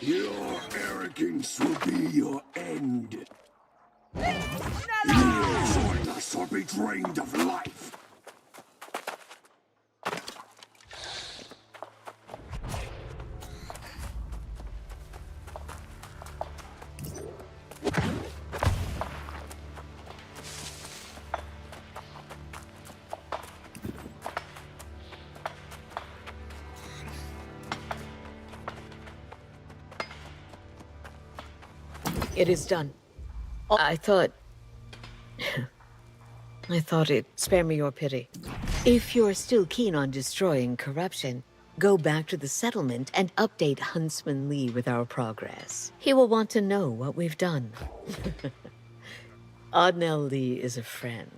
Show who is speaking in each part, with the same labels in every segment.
Speaker 1: Your arrogance will be your end. You join us or be drained of life.
Speaker 2: It is done. I thought... I thought it... Spare me your pity. If you're still keen on destroying corruption, go back to the settlement and update Huntsman Lee with our progress. He will want to know what we've done. Odnell Lee is a friend.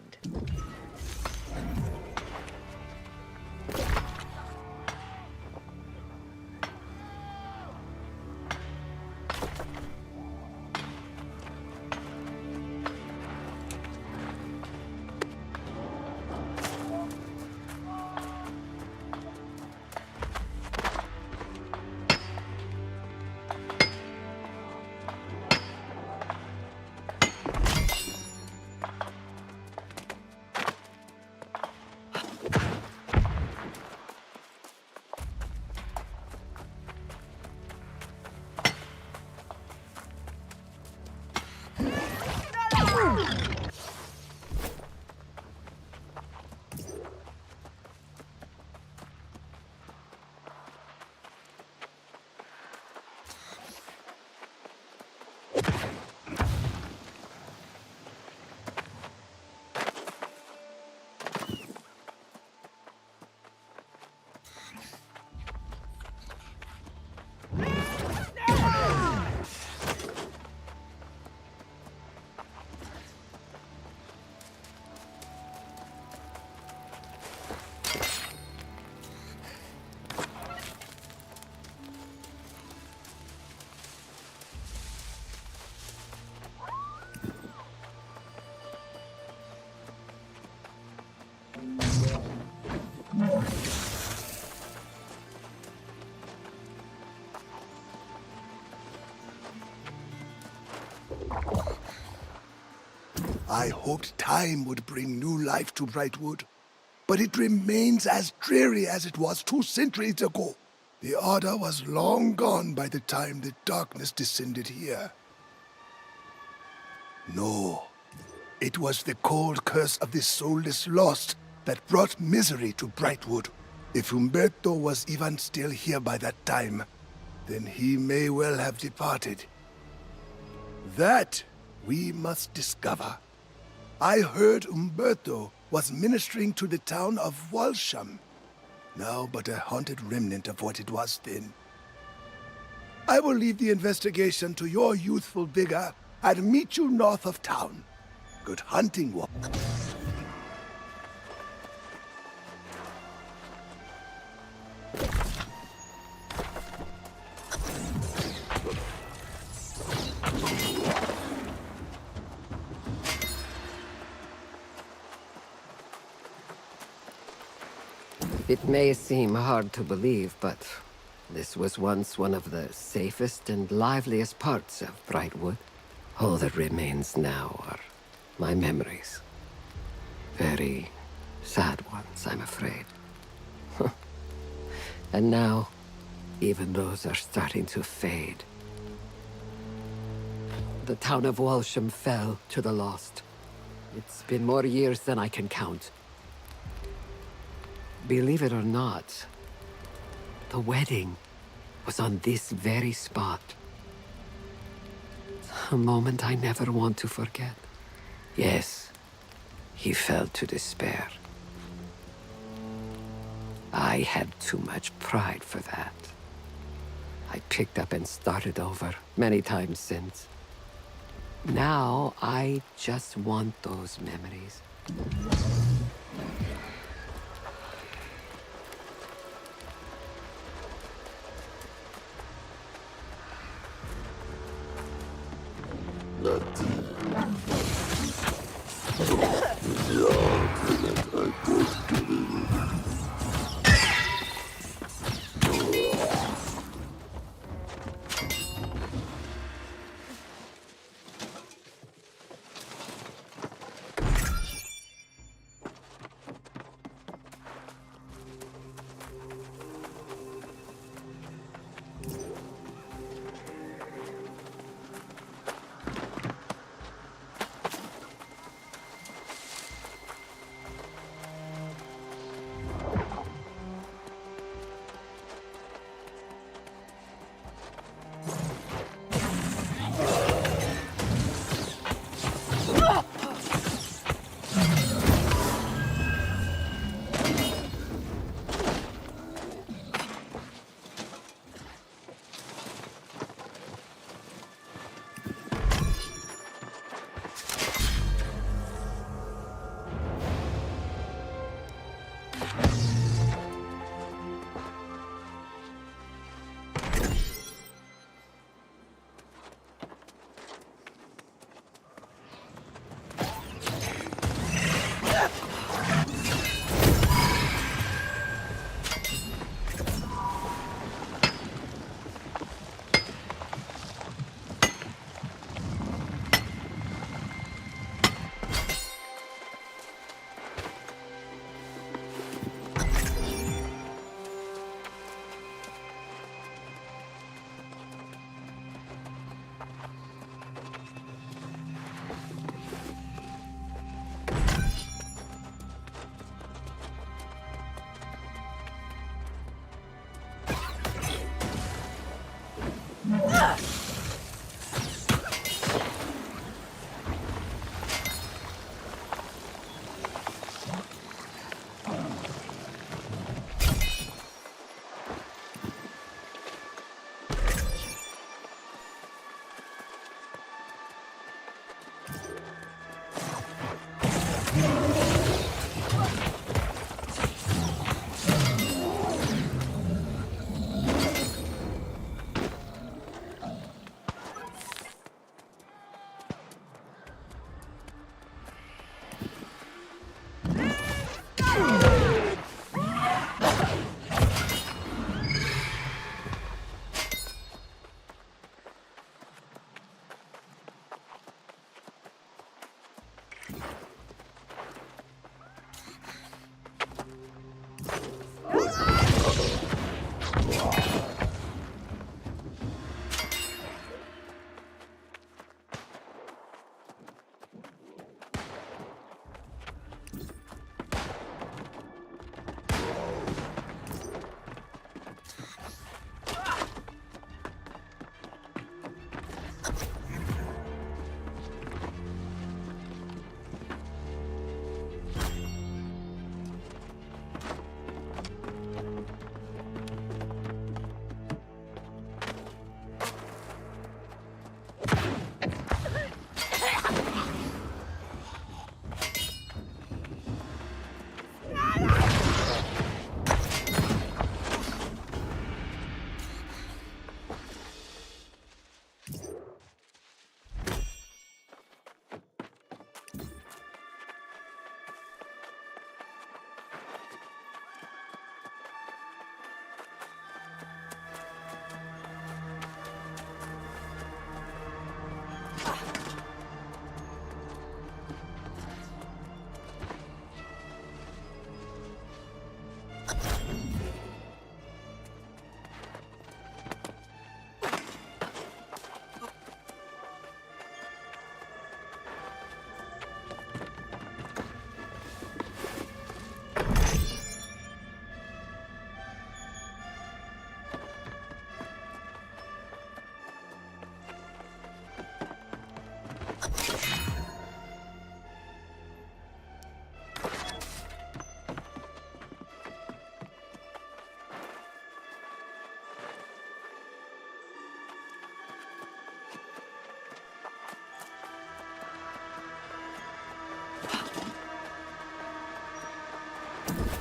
Speaker 1: I hoped time would bring new life to Brightwood, but it remains as dreary as it was 2 centuries ago. The Order was long gone by the time the darkness descended here. No, it was the cold curse of the soulless lost that brought misery to Brightwood. If Umberto was even still here by that time, then he may well have departed. That we must discover. I heard Umberto was ministering to the town of Walsham, now but a haunted remnant of what it was then. I will leave the investigation to your youthful vigor and meet you north of town. Good hunting,
Speaker 3: It may seem hard to believe, but this was once one of the safest and liveliest parts of Brightwood. All that remains now are my memories. Very sad ones, I'm afraid. And now, even those are starting to fade. The town of Walsham fell to the lost. It's been more years than I can count. Believe it or not, the wedding was on this very spot. A moment I never want to forget. Yes, he fell to despair. I had too much pride for that. I picked up and started over many times since. Now, I just want those memories.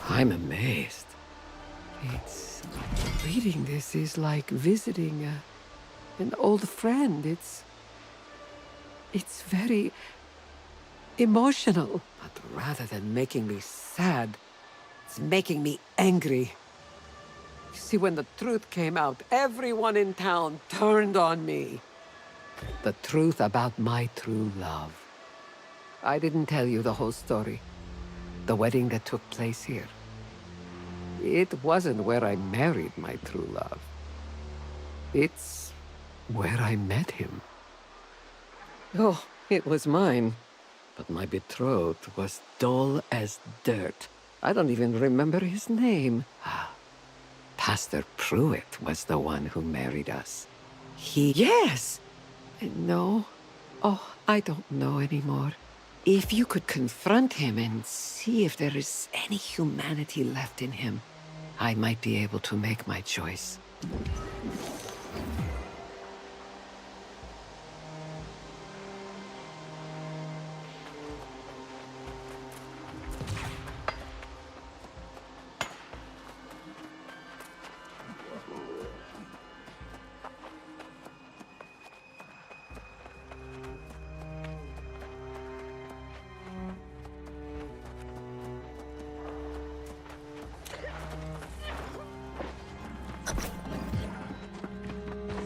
Speaker 3: I'm amazed. Reading this is like visiting an old friend. It's very emotional. But rather than making me sad, it's making me angry. You see, when the truth came out, everyone in town turned on me. The truth about my true love. I didn't tell you the whole story. The wedding that took place here. It wasn't where I married my true love. It's where I met him. Oh, it was mine. But my betrothed was dull as dirt. I don't even remember his name. Pastor Pruitt was the one who married us. Yes! No. Oh, I don't know anymore. If you could confront him and see if there is any humanity left in him, I might be able to make my choice.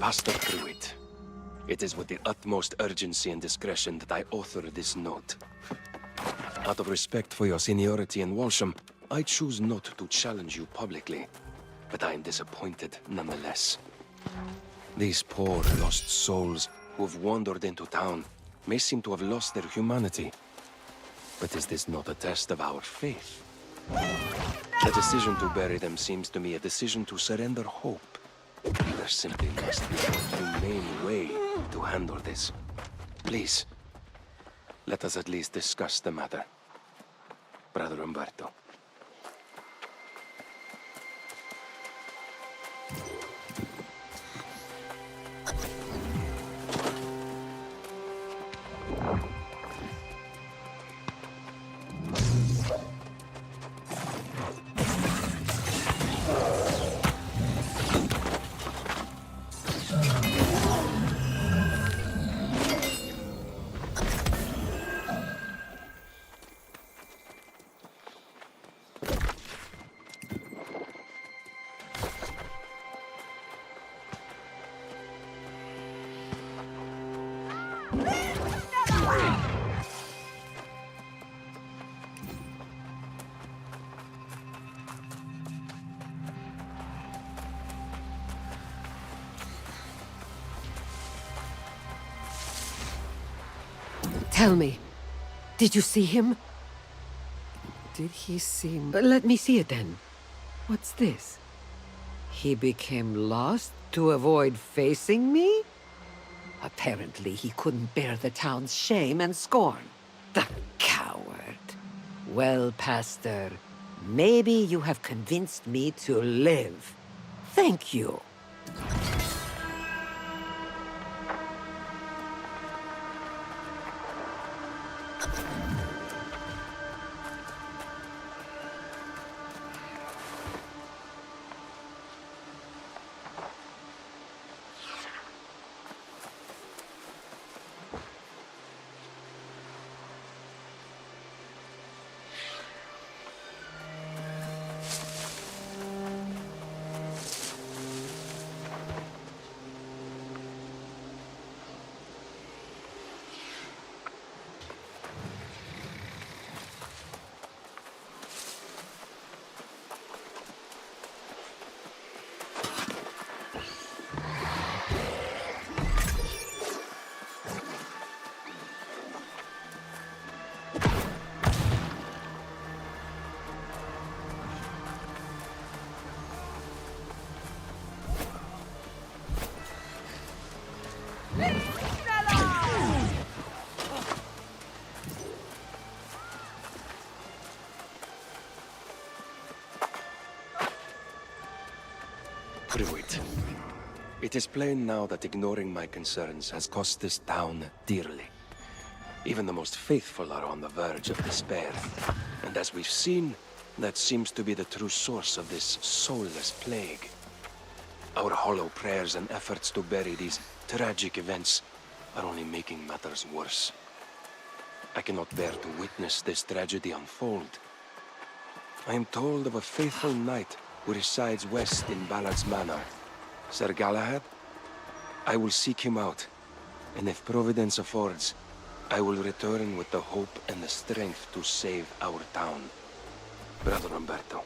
Speaker 4: Pastor Pruitt, it is with the utmost urgency and discretion that I author this note. Out of respect for your seniority in Walsham, I choose not to challenge you publicly, but I am disappointed nonetheless. These poor lost souls who have wandered into town may seem to have lost their humanity. But is this not a test of our faith? The decision to bury them seems to me a decision to surrender hope. There simply must be a humane way to handle this. Please, let us at least discuss the matter. Brother Umberto.
Speaker 3: Tell me, did you see him? Did he seem... Let me see it then. What's this? He became lost to avoid facing me? Apparently he couldn't bear the town's shame and scorn. The coward. Well, Pastor, maybe you have convinced me to live. Thank you.
Speaker 4: Pruitt, it is plain now that ignoring my concerns has cost this town dearly. Even the most faithful are on the verge of despair. And as we've seen, that seems to be the true source of this soulless plague. Our hollow prayers and efforts to bury these tragic events are only making matters worse. I cannot bear to witness this tragedy unfold. I am told of a faithful knight who resides west in Ballard's Manor. Sir Galahad? I will seek him out, and if Providence affords, I will return with the hope and the strength to save our town. Brother Umberto.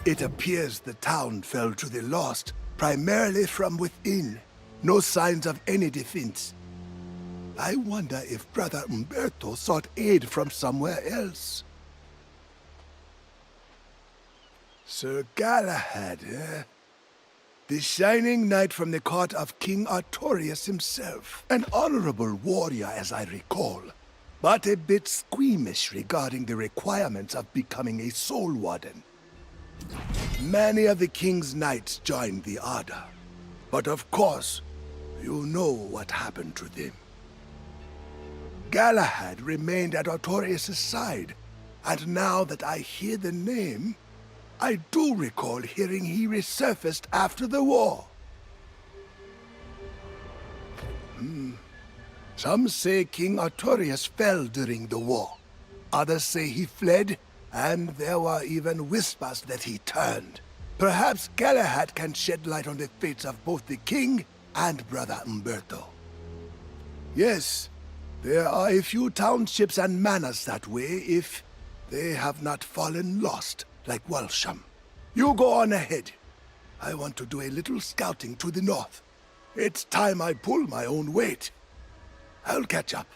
Speaker 1: It appears the town fell to the lost, primarily from within. No signs of any defense. I wonder if Brother Umberto sought aid from somewhere else. Sir Galahad, eh? The shining knight from the court of King Artorius himself. An honorable warrior, as I recall, but a bit squeamish regarding the requirements of becoming a soul warden. Many of the king's knights joined the Order, but of course, you know what happened to them. Galahad remained at Artorius' side, and now that I hear the name, I do recall hearing he resurfaced after the war. Some say King Artorius fell during the war. Others say he fled, and there were even whispers that he turned. Perhaps Galahad can shed light on the fates of both the king and Brother Umberto. Yes, there are a few townships and manors that way if they have not fallen lost, like Walsham. You go on ahead. I want to do a little scouting to the north. It's time I pull my own weight. I'll catch up.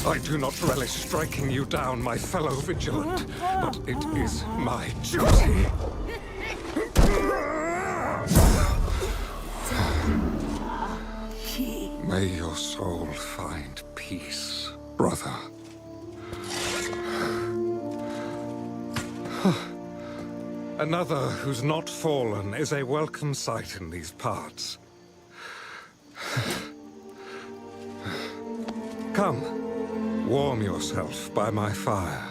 Speaker 5: I do not relish striking you down, my fellow vigilant, but it is my duty. May your soul find peace, brother. Another who's not fallen is a welcome sight in these parts. Come, warm yourself by my fire.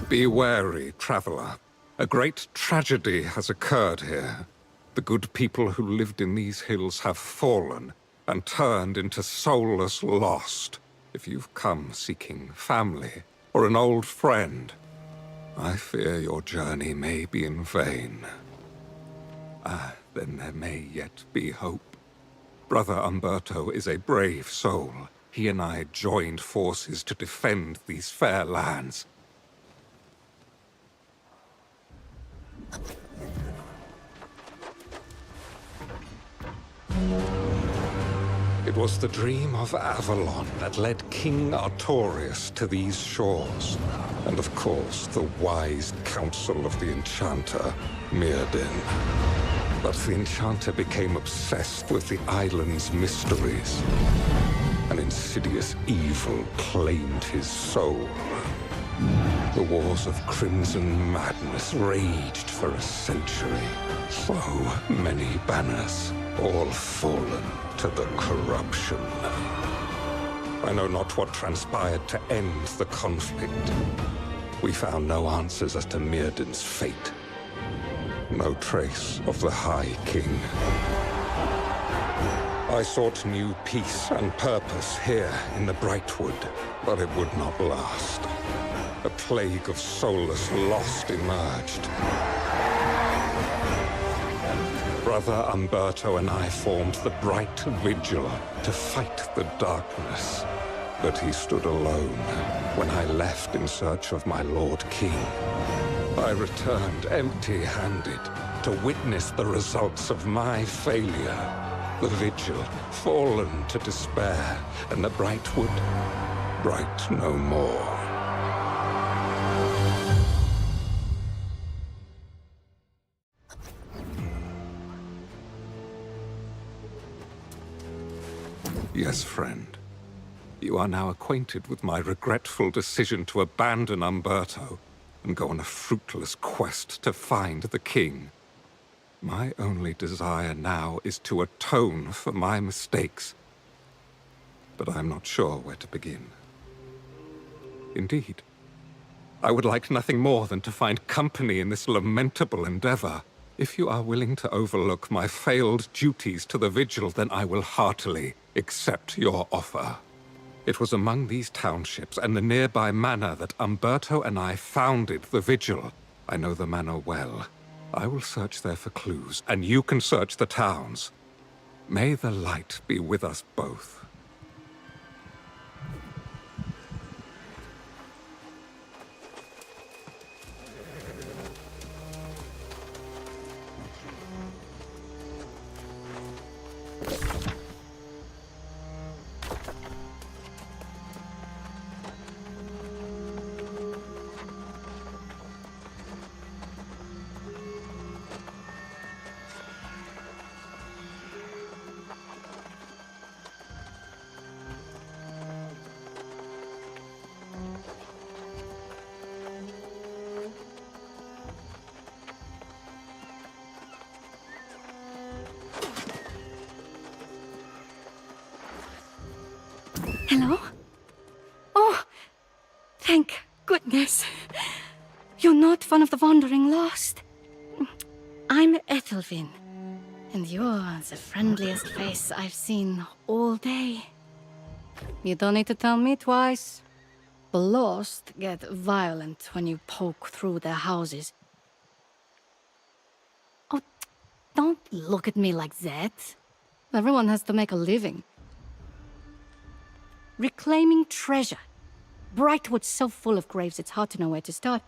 Speaker 5: Be wary, traveler. A great tragedy has occurred here. The good people who lived in these hills have fallen and turned into soulless lost. If you've come seeking family or an old friend, I fear your journey may be in vain. Then there may yet be hope. Brother Umberto is a brave soul. He and I joined forces to defend these fair lands. It was the dream of Avalon that led King Artorius to these shores. And of course, the wise counsel of the Enchanter, Mirrodin. But the Enchanter became obsessed with the island's mysteries. An insidious evil claimed his soul. The wars of Crimson Madness raged for a century. So many banners, all fallen to the corruption. I know not what transpired to end the conflict. We found no answers as to Mirrodin's fate. No trace of the High King. I sought new peace and purpose here in the Brightwood, but it would not last. A plague of soulless lost emerged. Brother Umberto and I formed the Bright Vigil to fight the darkness. But he stood alone when I left in search of my Lord King. I returned empty-handed to witness the results of my failure. The Vigil fallen to despair, and the Brightwood bright no more. Yes, friend. You are now acquainted with my regretful decision to abandon Umberto and go on a fruitless quest to find the king. My only desire now is to atone for my mistakes. But I'm not sure where to begin. Indeed, I would like nothing more than to find company in this lamentable endeavor. If you are willing to overlook my failed duties to the Vigil, then I will heartily accept your offer. It was among these townships and the nearby manor that Umberto and I founded the Vigil. I know the manor well. I will search there for clues, and you can search the towns. May the light be with us both.
Speaker 6: Hello? Oh, thank goodness. You're not one of the wandering lost. I'm Ethelvin, and you're the friendliest face I've seen all day. You don't need to tell me twice. The lost get violent when you poke through their houses. Oh, don't look at me like that. Everyone has to make a living. Reclaiming treasure. Brightwood's so full of graves, it's hard to know where to start.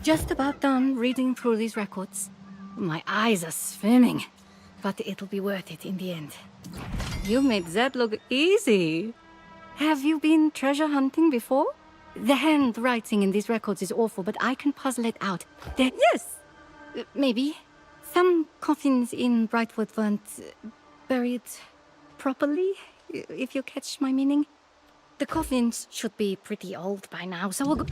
Speaker 6: Just about done reading through these records. My eyes are swimming, but it'll be worth it in the end. You made that look easy. Have you been treasure hunting before? The handwriting in these records is awful, but I can puzzle it out. Yes, maybe. Some coffins in Brightwood weren't buried properly, if you catch my meaning. The coffins should be pretty old by now, so we'll go...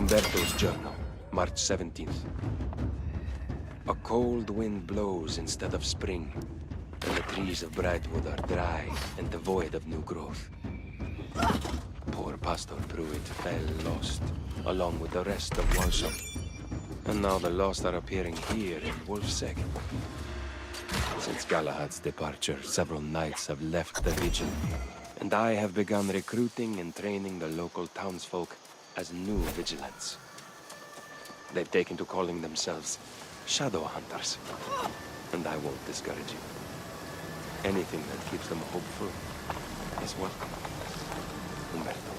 Speaker 4: Umberto's journal, March 17th. A cold wind blows instead of spring, and the trees of Brightwood are dry and devoid of new growth. Poor Pastor Pruitt fell lost, along with the rest of Walsham. And now the lost are appearing here in Wolfseg. Since Galahad's departure, several knights have left the Vigil, and I have begun recruiting and training the local townsfolk as new vigilants. They've taken to calling themselves shadow hunters, and I won't discourage you. Anything that keeps them hopeful is welcome. Umberto.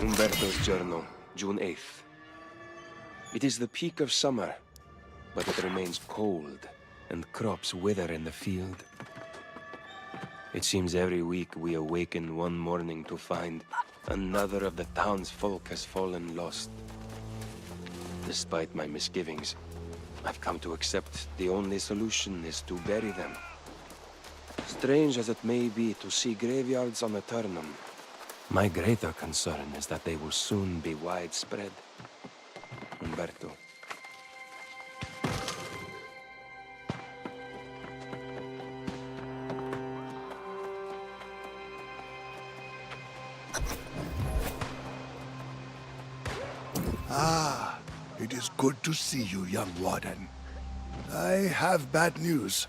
Speaker 4: Umberto's journal, June 8th. It is the peak of summer, but it remains cold, and crops wither in the field. It seems every week we awaken one morning to find another of the townsfolk has fallen lost. Despite my misgivings, I've come to accept the only solution is to bury them. Strange as it may be to see graveyards on Aeternum, my greater concern is that they will soon be widespread. Umberto.
Speaker 1: Ah, it is good to see you, young warden. I have bad news.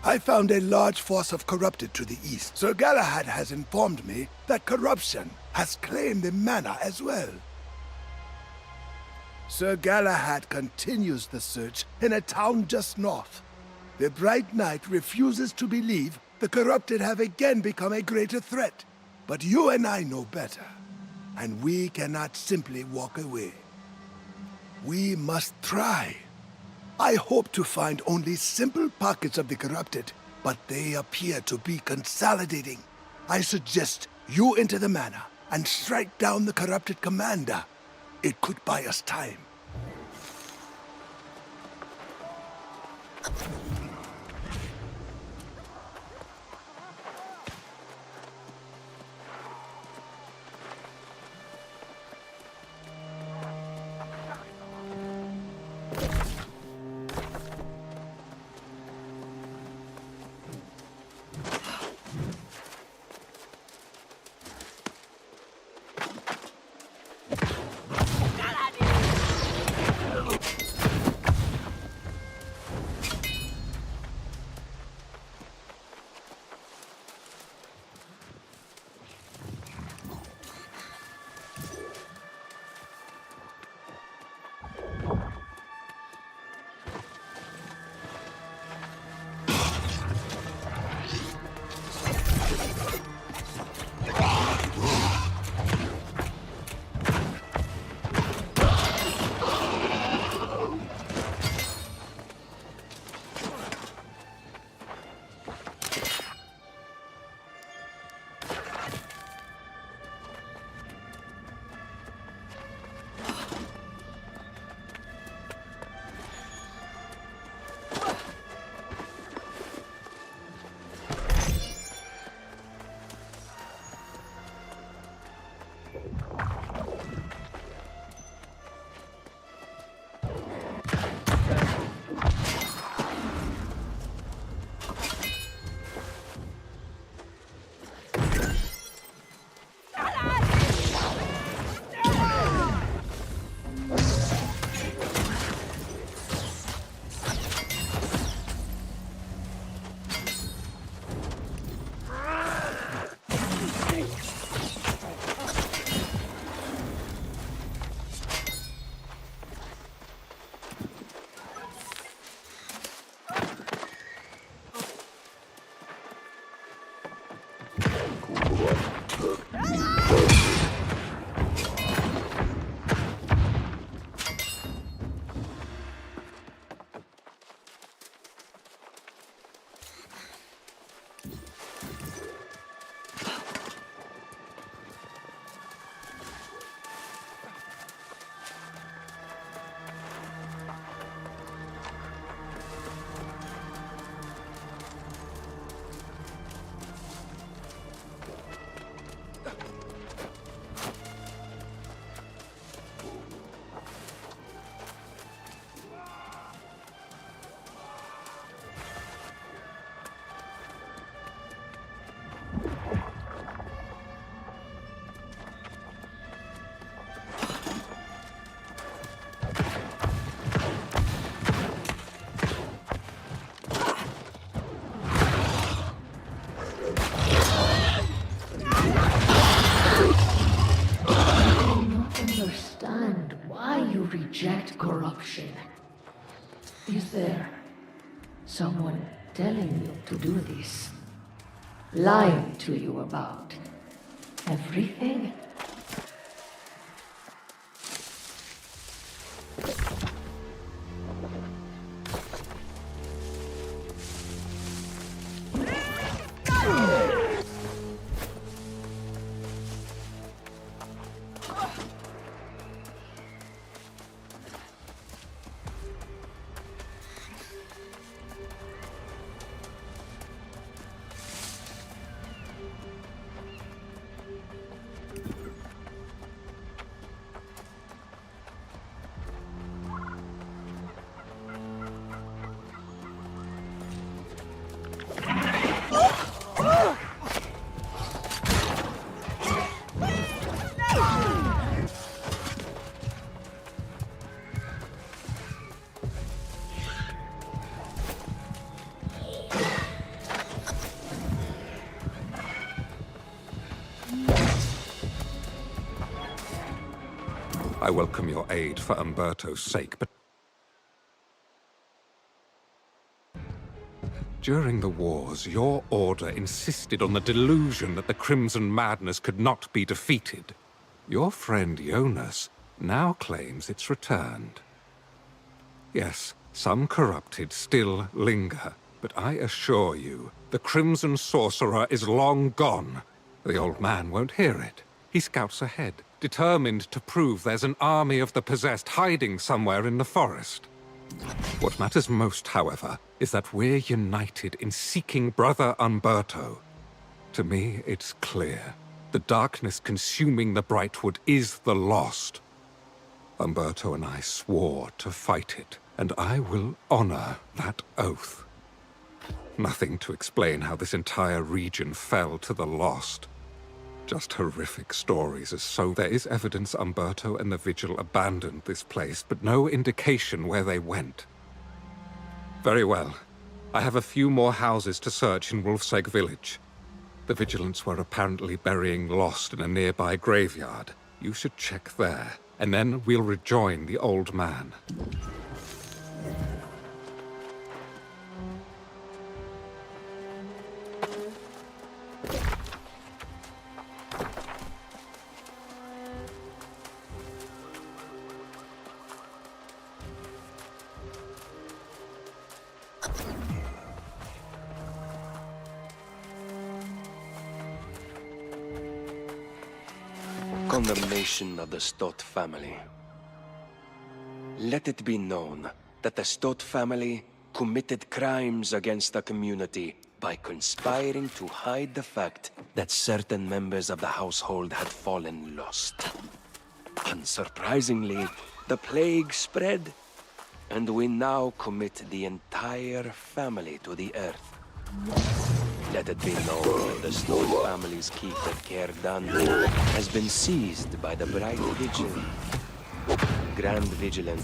Speaker 1: I found a large force of corrupted to the east. Sir Galahad has informed me that corruption has claimed the manor as well. Sir Galahad continues the search in a town just north. The Bright Knight refuses to believe the corrupted have again become a greater threat. But you and I know better, and we cannot simply walk away. We must try. I hope to find only simple pockets of the corrupted, but they appear to be consolidating. I suggest you enter the manor and strike down the corrupted commander. It could buy us time.
Speaker 2: Reject corruption. Is there someone telling you to do this? Lying to you about everything?
Speaker 5: I welcome your aid for Umberto's sake, but during the wars, your order insisted on the delusion that the Crimson Madness could not be defeated. Your friend Jonas now claims it's returned. Yes, some corrupted still linger, but I assure you, the Crimson Sorcerer is long gone. The old man won't hear it. He scouts ahead, determined to prove there's an army of the possessed hiding somewhere in the forest. What matters most, however, is that we're united in seeking Brother Umberto. To me, it's clear. The darkness consuming the Brightwood is the Lost. Umberto and I swore to fight it, and I will honor that oath. Nothing to explain how this entire region fell to the Lost. Just horrific stories as so there is evidence Umberto and the Vigil abandoned this place, but no indication where they went. Very well. I have a few more houses to search in Wolfsegg village. The Vigilants were apparently burying Lost in a nearby graveyard. You should check there, and then we'll rejoin the old man.
Speaker 4: Condemnation of the Stott family. Let it be known that the Stott family committed crimes against the community by conspiring to hide the fact that certain members of the household had fallen lost. Unsurprisingly, the plague spread, and we now commit the entire family to the earth. Let it be known that the Stott family's keep at Cairdan has been seized by the Bright Vigil. Grand Vigilant.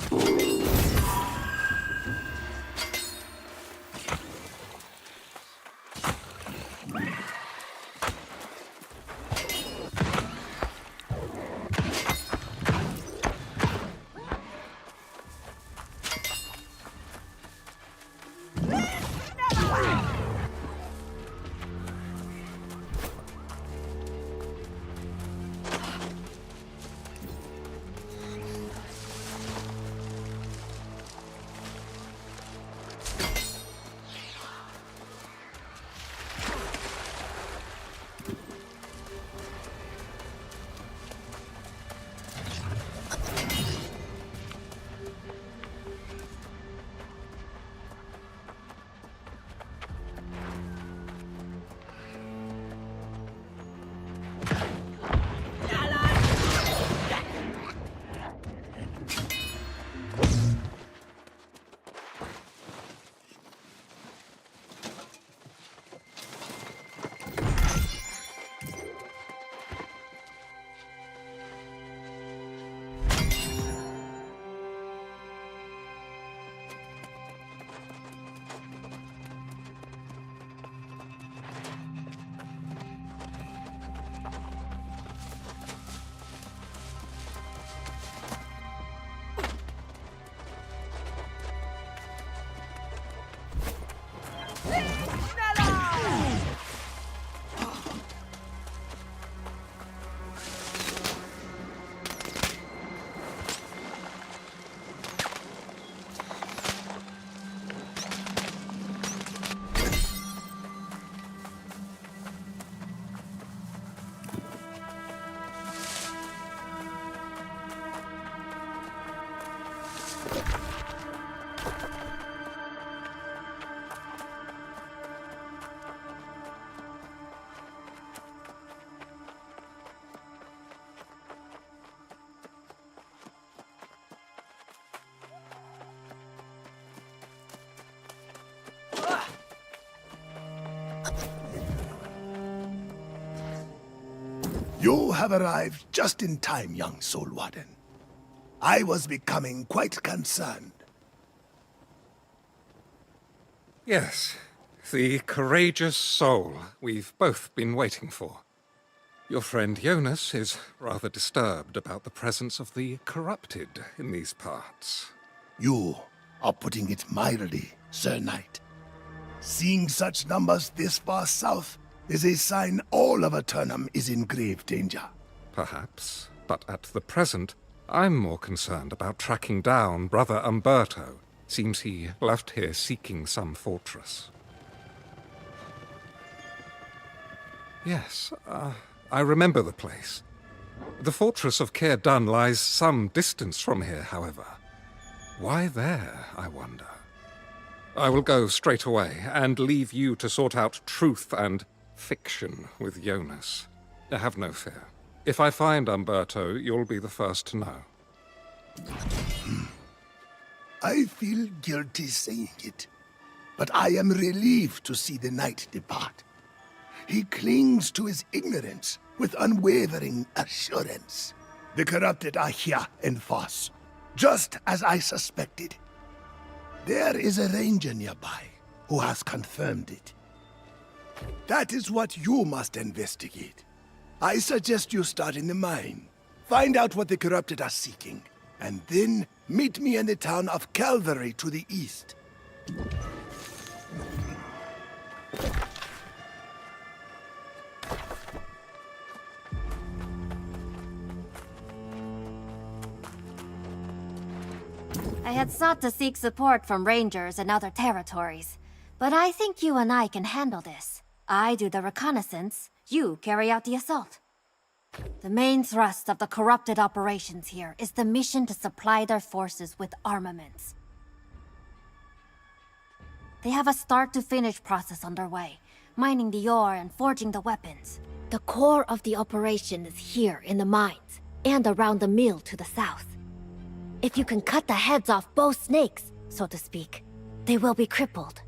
Speaker 1: You have arrived just in time, young Soul Warden. I was becoming quite concerned.
Speaker 5: Yes, the courageous soul we've both been waiting for. Your friend Jonas is rather disturbed about the presence of the corrupted in these parts.
Speaker 1: You are putting it mildly, Sir Knight. Seeing such numbers this far south is a sign all of Aeternum is in grave danger.
Speaker 5: Perhaps, but at the present, I'm more concerned about tracking down Brother Umberto. Seems he left here seeking some fortress. Yes, I remember the place. The fortress of Caer Dun lies some distance from here, however. Why there, I wonder? I will go straight away, and leave you to sort out truth and fiction with Jonas. Have no fear. If I find Umberto, you'll be the first to know.
Speaker 1: I feel guilty saying it, but I am relieved to see the knight depart. He clings to his ignorance with unwavering assurance. The corrupted are here in Foss, just as I suspected. There is a ranger nearby who has confirmed it. That is what you must investigate. I suggest you start in the mine. Find out what the corrupted are seeking, and then meet me in the town of Calvary to the east.
Speaker 7: I had sought to seek support from rangers in other territories, but I think you and I can handle this. I do the reconnaissance, you carry out the assault. The main thrust of the corrupted operations here is the mission to supply their forces with armaments. They have a start-to-finish process underway, mining the ore and forging the weapons. The core of the operation is here in the mines, and around the mill to the south. If you can cut the heads off both snakes, so to speak, they will be crippled.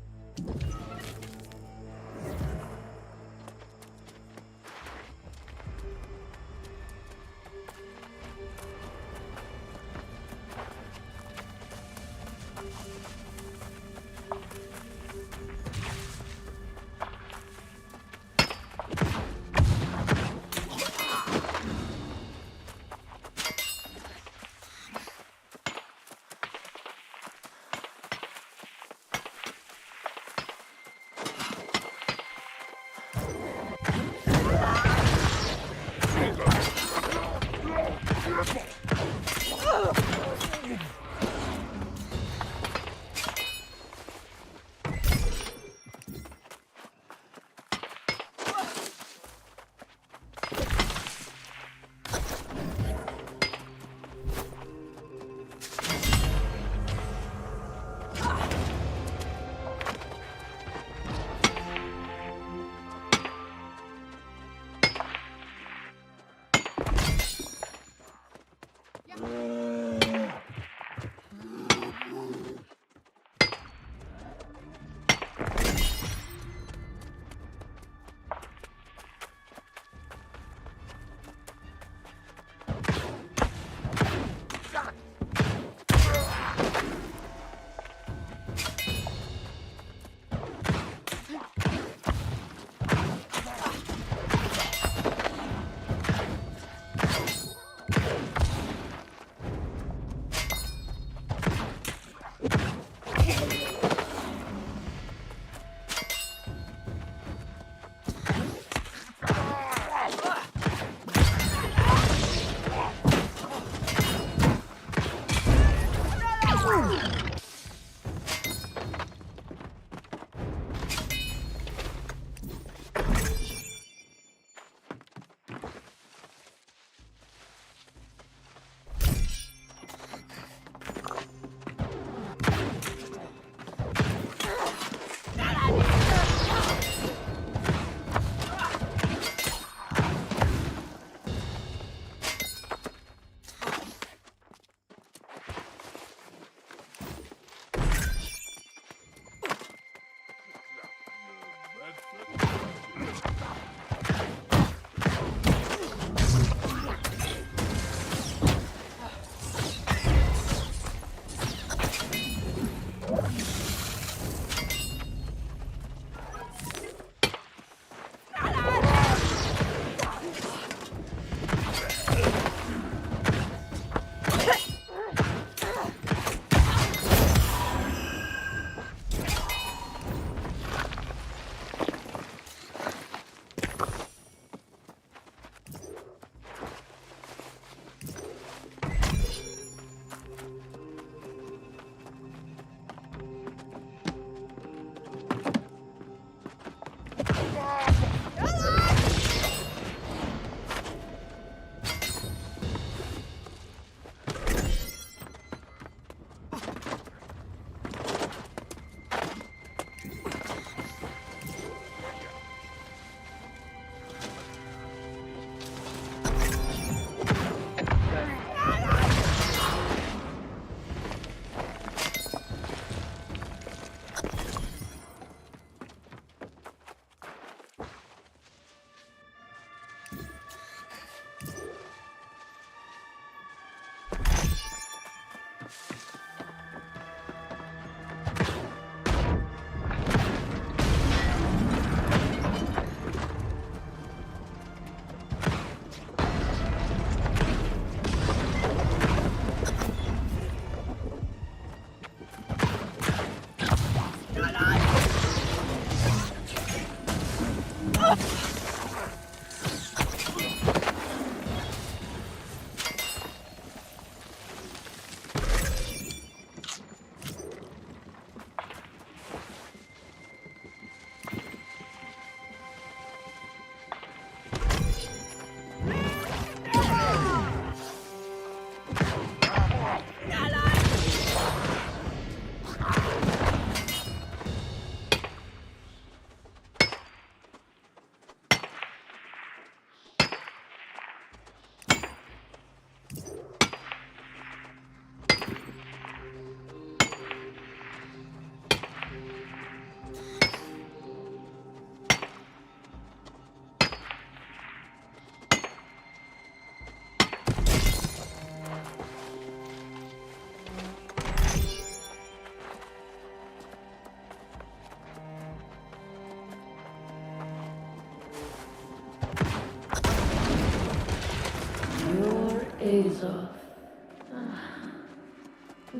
Speaker 8: Azov.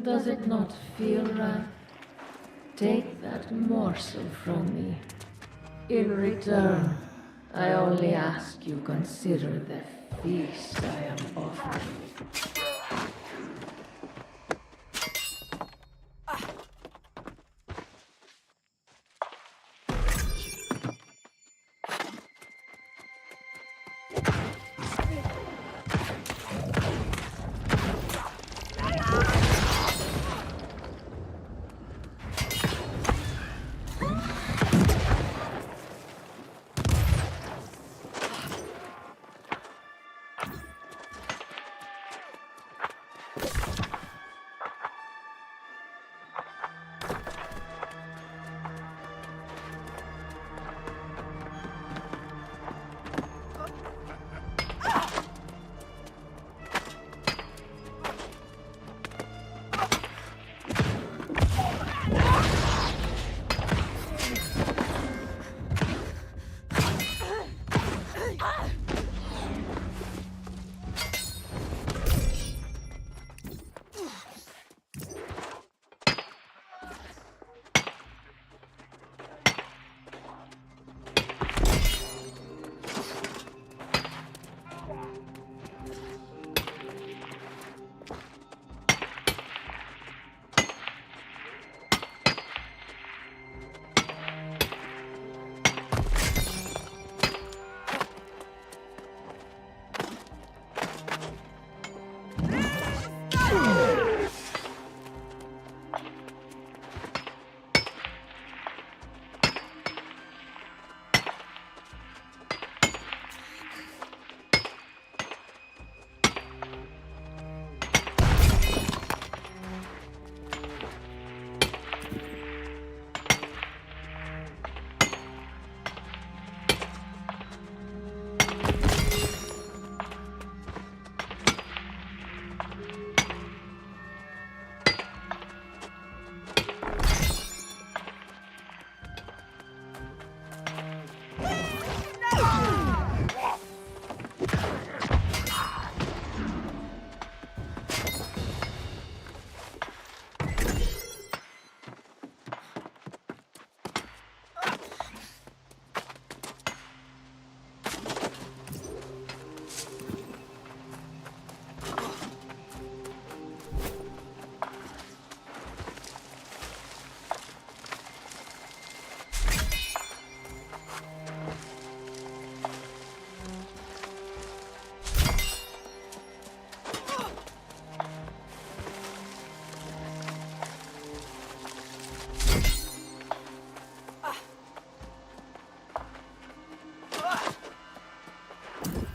Speaker 8: Does it not feel right? Take that morsel from me. In return, I only ask you consider the feast I am offering.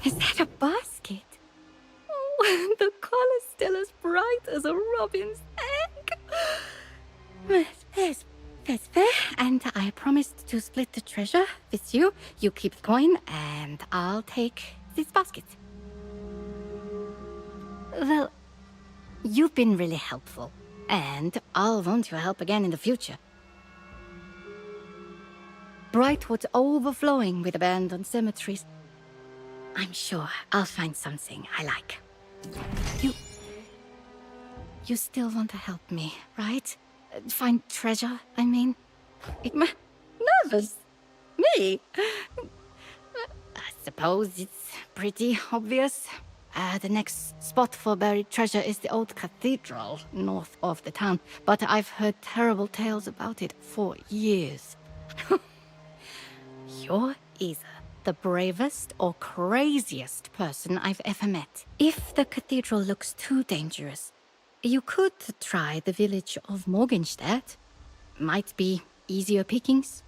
Speaker 6: Is that a basket? Oh, the color's still as bright as a robin's egg. That's fair. And I promised to split the treasure with you. You keep the coin, and I'll take this basket. Well, you've been really helpful, and I'll want your help again in the future. Brightwood's overflowing with abandoned cemeteries. I'm sure I'll find something I like. You still want to help me, right? Find treasure, I mean. Nervous? Me? I suppose it's pretty obvious. The next spot for buried treasure is the old cathedral north of the town, but I've heard terrible tales about it for years. You're either the bravest or craziest person I've ever met. If the cathedral looks too dangerous, you could try the village of Morgenstadt. Might be easier pickings.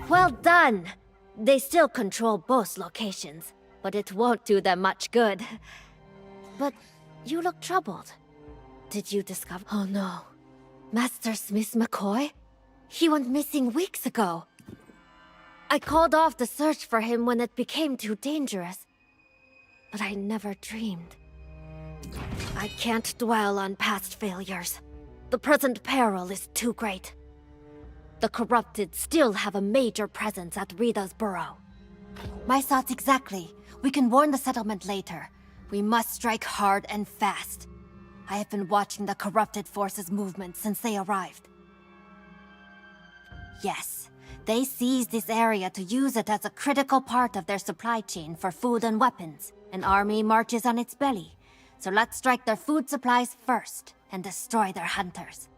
Speaker 7: Well done! They still control both locations, but it won't do them much good. But you look troubled. Did you discover— Oh no. Master Smith McCoy? He went missing weeks ago. I called off the search for him when it became too dangerous. But I never dreamed. I can't dwell on past failures. The present peril is too great. The corrupted still have a major presence at Rita's burrow. My thoughts exactly. We can warn the settlement later. We must strike hard and fast. I have been watching the corrupted forces' movement since they arrived. Yes, they seized this area to use it as a critical part of their supply chain for food and weapons. An army marches on its belly. So let's strike their food supplies first and destroy their hunters.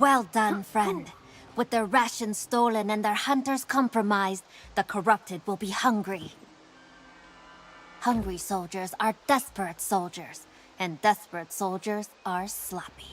Speaker 7: Well done, friend. With their rations stolen and their hunters compromised, the corrupted will be hungry. Hungry soldiers are desperate soldiers, and desperate soldiers are sloppy.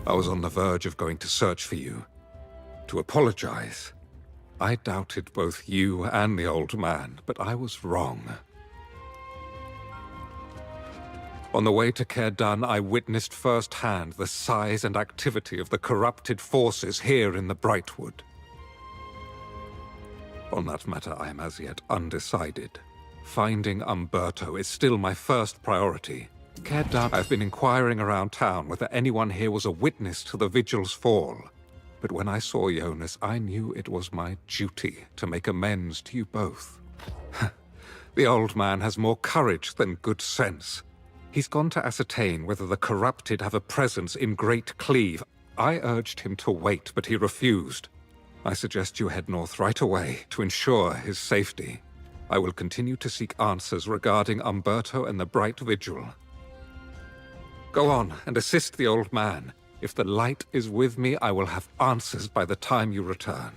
Speaker 5: I was on the verge of going to search for you, to apologize. I doubted both you and the old man, but I was wrong. On the way to Aeternum, I witnessed firsthand the size and activity of the corrupted forces here in the Brightwood. On that matter, I am as yet undecided. Finding Umberto is still my first priority. Aeternum, I've been inquiring around town whether anyone here was a witness to the Vigil's fall. But when I saw Jonas, I knew it was my duty to make amends to you both. The old man has more courage than good sense. He's gone to ascertain whether the corrupted have a presence in Great Cleave. I urged him to wait, but he refused. I suggest you head north right away to ensure his safety. I will continue to seek answers regarding Umberto and the Bright Vigil. Go on and assist the old man. If the light is with me, I will have answers by the time you return.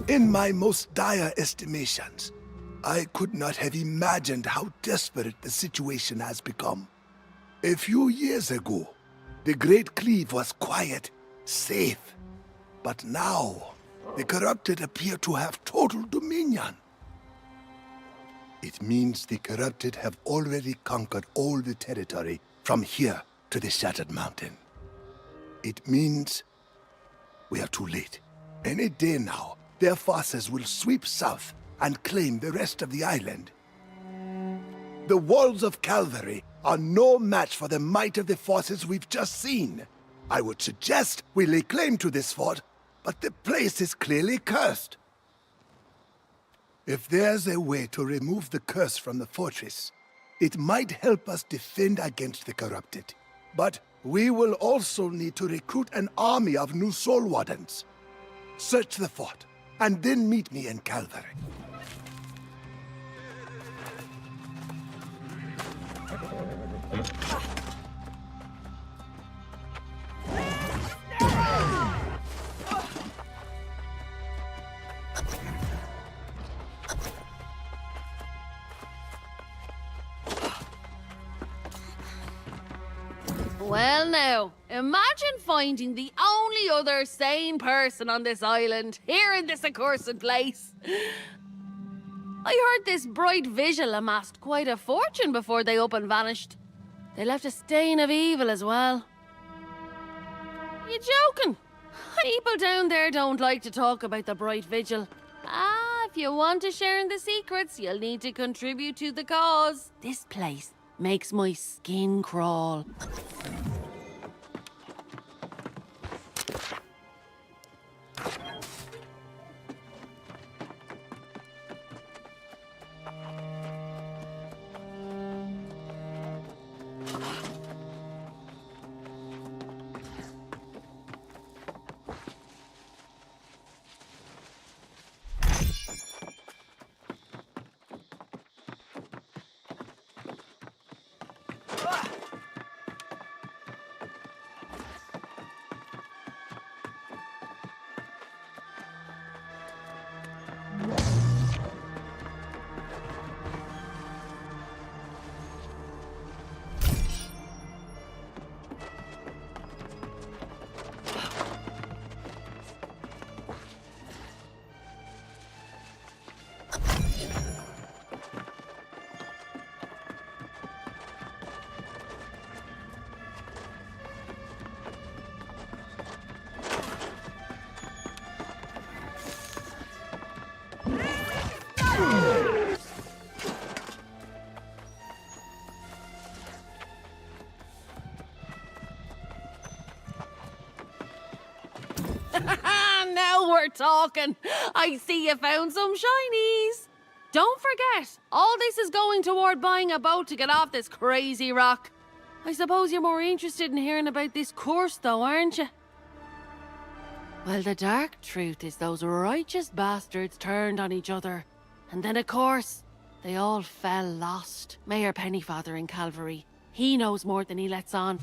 Speaker 1: In my most dire estimations, I could not have imagined how desperate the situation has become. A few years ago, the Great Cleave was quiet, safe. But now, the corrupted appear to have total dominion. It means the corrupted have already conquered all the territory from here to the Shattered Mountain. It means we are too late. Any day now, their forces will sweep south and claim the rest of the island. The walls of Calvary are no match for the might of the forces we've just seen. I would suggest we lay claim to this fort, but the place is clearly cursed. If there's a way to remove the curse from the fortress, it might help us defend against the corrupted. But we will also need to recruit an army of new soul wardens. Search the fort, and then meet me in Calvary.
Speaker 9: Well now, imagine finding the only other sane person on this island, here in this accursed place. I heard this bright vigil amassed quite a fortune before they up and vanished. They left a stain of evil as well. You joking? People down there don't like to talk about the bright vigil. If you want to share in the secrets, you'll need to contribute to the cause. This place makes my skin crawl. Now we're talking. I see you found some shinies. Don't forget, all this is going toward buying a boat to get off this crazy rock. I suppose you're more interested in hearing about this curse, though, aren't you? Well, the dark truth is those righteous bastards turned on each other. And then, of course, they all fell lost. Mayor Pennyfather in Calvary. He knows more than he lets on.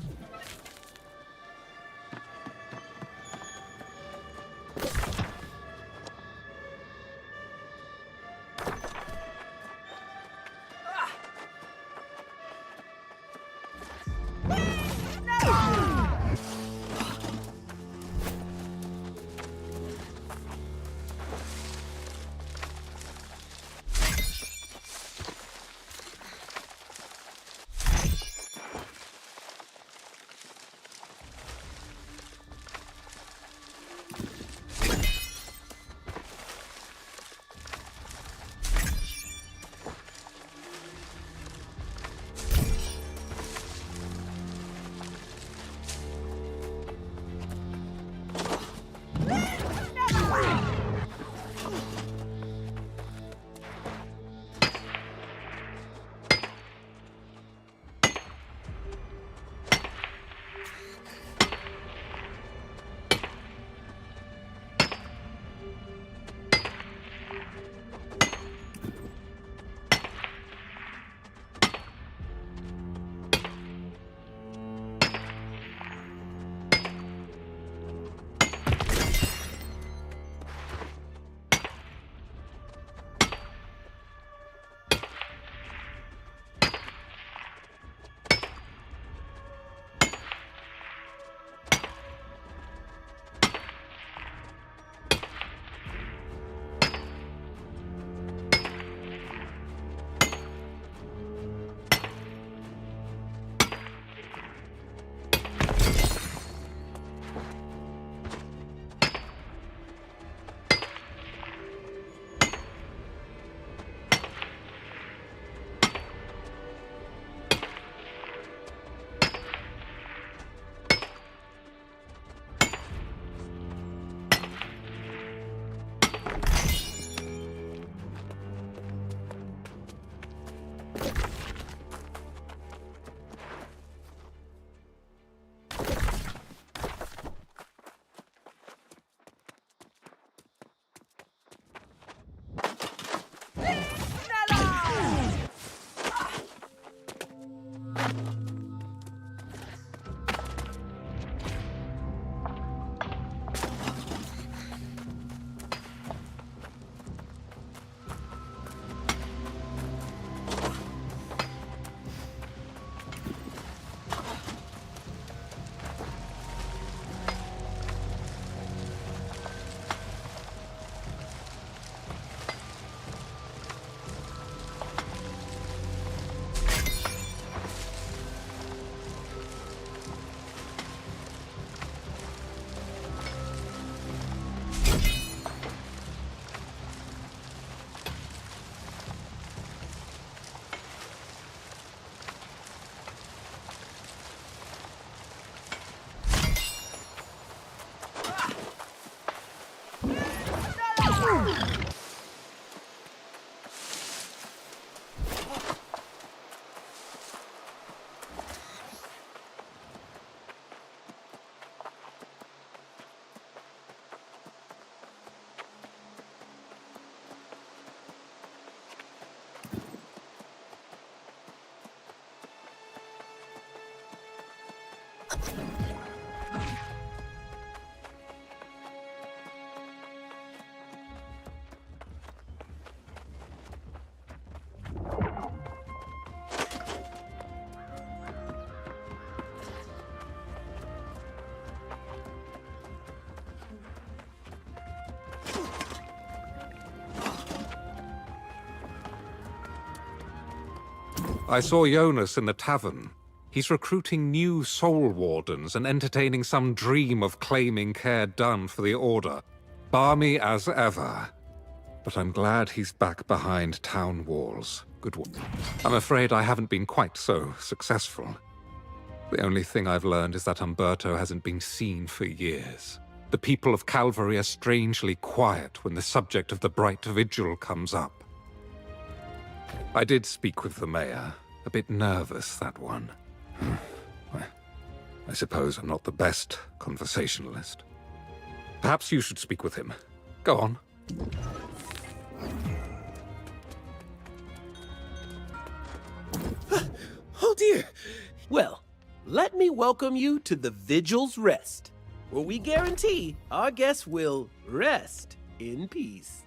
Speaker 5: I saw Jonas in the tavern. He's recruiting new soul wardens and entertaining some dream of claiming Care Done for the Order. Balmy as ever. But I'm glad he's back behind town walls. Good one. I'm afraid I haven't been quite so successful. The only thing I've learned is that Umberto hasn't been seen for years. The people of Calvary are strangely quiet when the subject of the Bright Vigil comes up. I did speak with the mayor. A bit nervous, that one. I suppose I'm not the best conversationalist. Perhaps you should speak with him. Go on.
Speaker 10: Oh dear. Well, let me welcome you to the Vigil's Rest, where we guarantee our guests will rest in peace.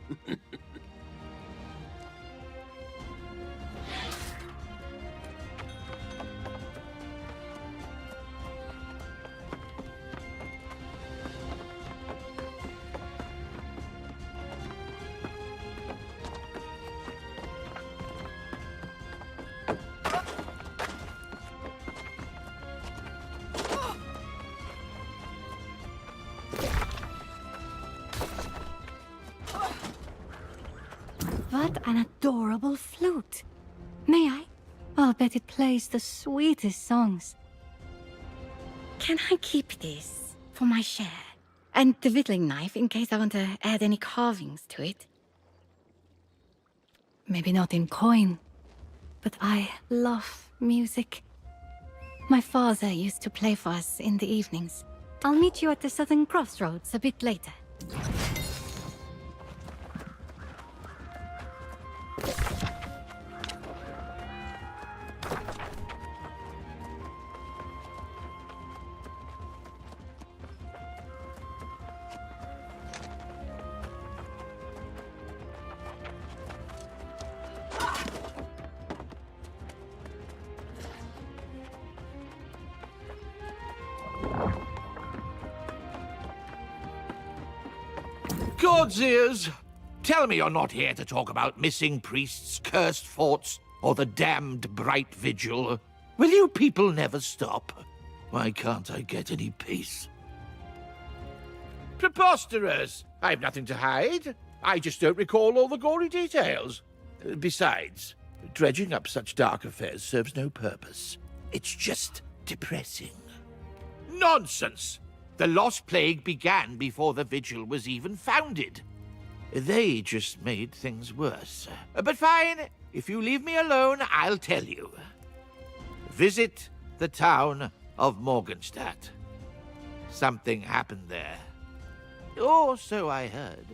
Speaker 6: What an adorable flute. May I? I'll bet it plays the sweetest songs. Can I keep this for my share? And the whittling knife in case I want to add any carvings to it? Maybe not in coin, but I love music. My father used to play for us in the evenings. I'll meet you at the southern crossroads a bit later.
Speaker 11: God's ears! Tell me you're not here to talk about missing priests, cursed forts, or the damned Bright Vigil. Will you people never stop? Why can't I get any peace? Preposterous! I've nothing to hide. I just don't recall all the gory details. Besides, dredging up such dark affairs serves no purpose. It's just depressing. Nonsense! The Lost Plague began before the Vigil was even founded. They just made things worse. But fine, if you leave me alone, I'll tell you. Visit the town of Morgenstadt. Something happened there. Or so I heard.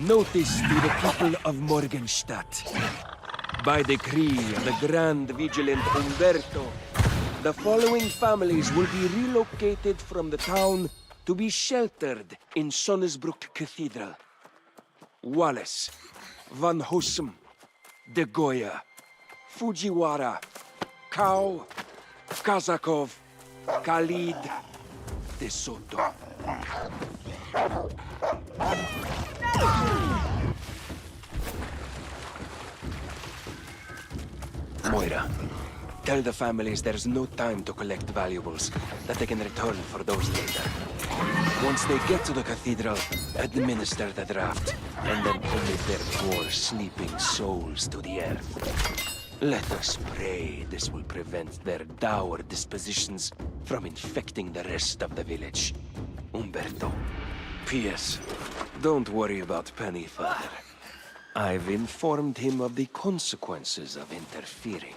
Speaker 4: Notice to the people of Morgenstadt. By decree of the Grand Vigilant Umberto, the following families will be relocated from the town to be sheltered in Sonnesbruck Cathedral. Wallace, Van Hussum, De Goya, Fujiwara, Kao, Kazakov, Khalid, De Soto. Moira, tell the families there's no time to collect valuables, that they can return for those later. Once they get to the cathedral, administer the draft, and then commit their poor sleeping souls to the earth. Let us pray this will prevent their dour dispositions from infecting the rest of the village. Umberto. P.S. Don't worry about Penny further. I've informed him of the consequences of interfering.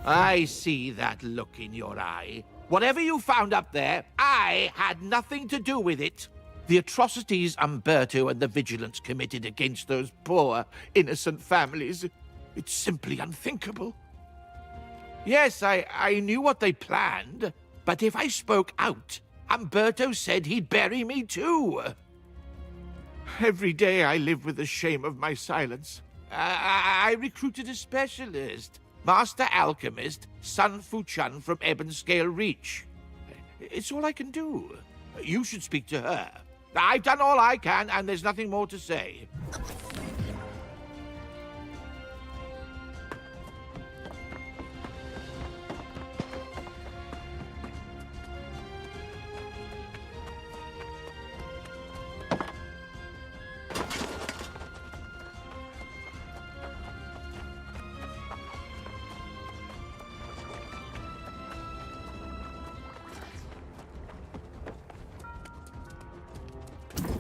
Speaker 11: I see that look in your eye. Whatever you found up there, I had nothing to do with it. The atrocities Umberto and the Vigilance committed against those poor, innocent families, it's simply unthinkable. Yes, I knew what they planned, but if I spoke out, Umberto said he'd bury me too. Every day I live with the shame of my silence. I recruited a specialist, Master Alchemist Sun Fu-Chun from Ebonscale Reach. It's all I can do. You should speak to her. I've done all I can, and there's nothing more to say.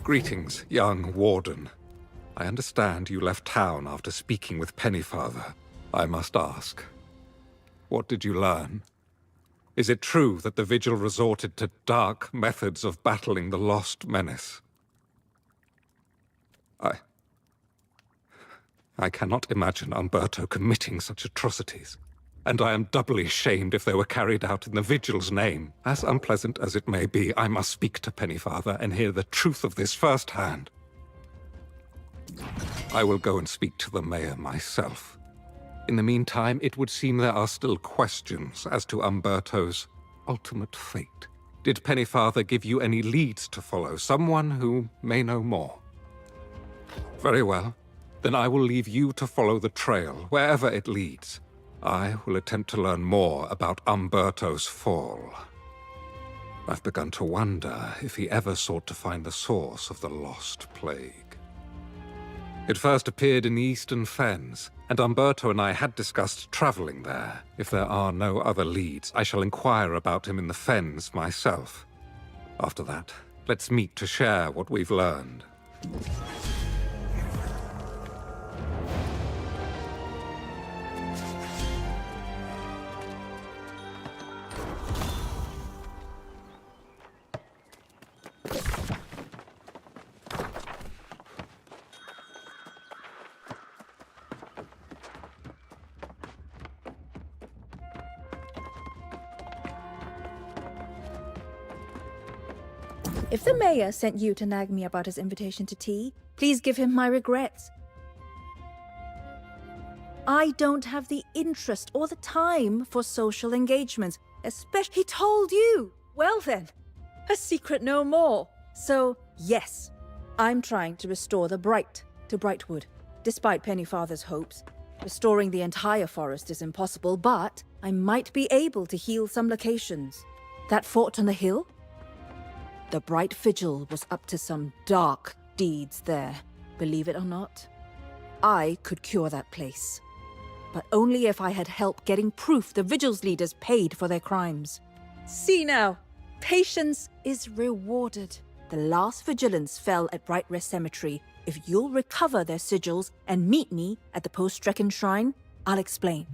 Speaker 5: Greetings, young warden. I understand you left town after speaking with Pennyfather. I must ask, what did you learn? Is it true that the Vigil resorted to dark methods of battling the Lost Menace? I cannot imagine Umberto committing such atrocities. And I am doubly ashamed if they were carried out in the Vigil's name. As unpleasant as it may be, I must speak to Pennyfather and hear the truth of this firsthand. I will go and speak to the mayor myself. In the meantime, it would seem there are still questions as to Umberto's ultimate fate. Did Pennyfather give you any leads to follow? Someone who may know more? Very well. Then I will leave you to follow the trail, wherever it leads. I will attempt to learn more about Umberto's fall. I've begun to wonder if he ever sought to find the source of the Lost Plague. It first appeared in the Eastern Fens, and Umberto and I had discussed traveling there. If there are no other leads, I shall inquire about him in the Fens myself. After that, let's meet to share what we've learned.
Speaker 12: If the mayor sent you to nag me about his invitation to tea, please give him my regrets. I don't have the interest or the time for social engagements, especially— He told you! Well then, a secret no more. So, yes, I'm trying to restore the Bright to Brightwood. Despite Pennyfather's hopes, restoring the entire forest is impossible, but I might be able to heal some locations. That fort on the hill? The Bright Vigil was up to some dark deeds there, believe it or not. I could cure that place, but only if I had help getting proof the Vigil's leaders paid for their crimes. See now, patience is rewarded. The last Vigilance fell at Bright Rest Cemetery. If you'll recover their sigils and meet me at the Post-Strecken Shrine, I'll explain.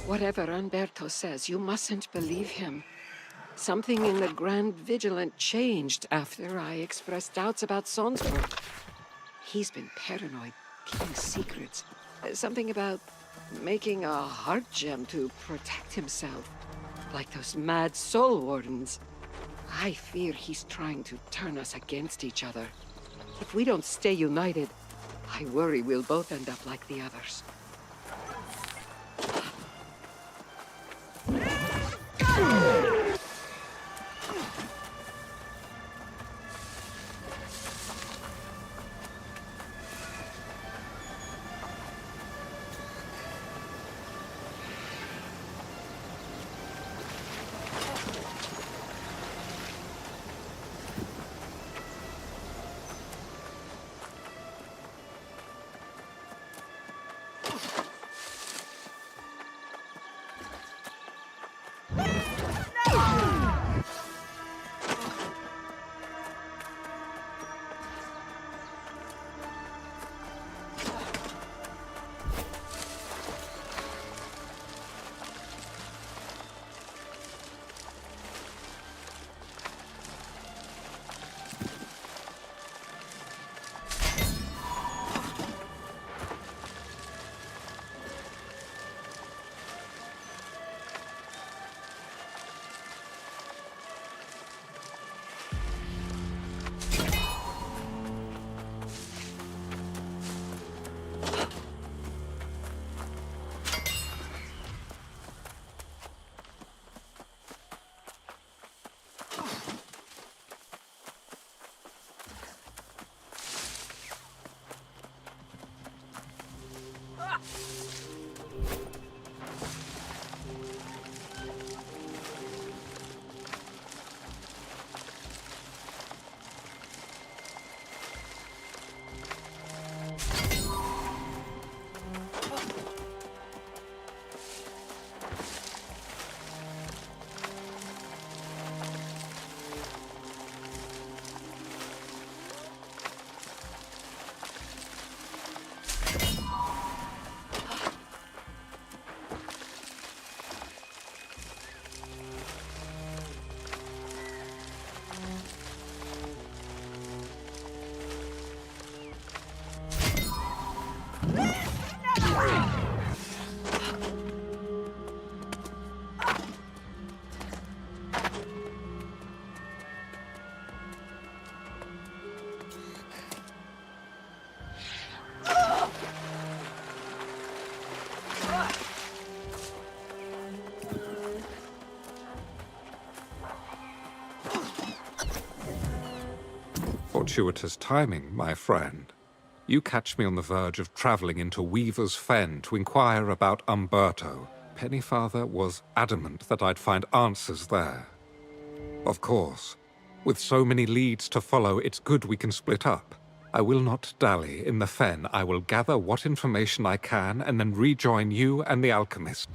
Speaker 3: Whatever Umberto says, you mustn't believe him. Something in the Grand Vigilant changed after I expressed doubts about Songbird. He's been paranoid, keeping secrets. Something about making a heart gem to protect himself. Like those mad soul wardens. I fear he's trying to turn us against each other. If we don't stay united, I worry we'll both end up like the others.
Speaker 5: Fortuitous timing, my friend. You catch me on the verge of traveling into Weaver's Fen to inquire about Umberto. Pennyfather was adamant that I'd find answers there. Of course, with so many leads to follow, it's good we can split up. I will not dally in the Fen. I will gather what information I can and then rejoin you and the alchemist.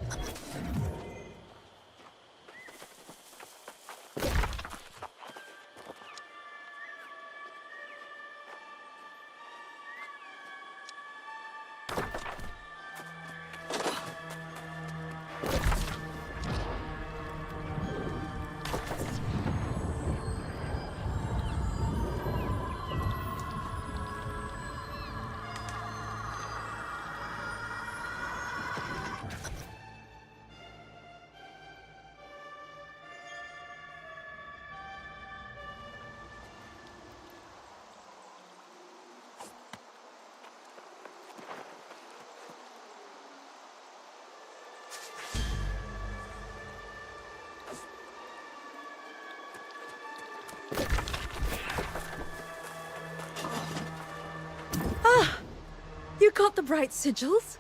Speaker 12: You got the bright sigils?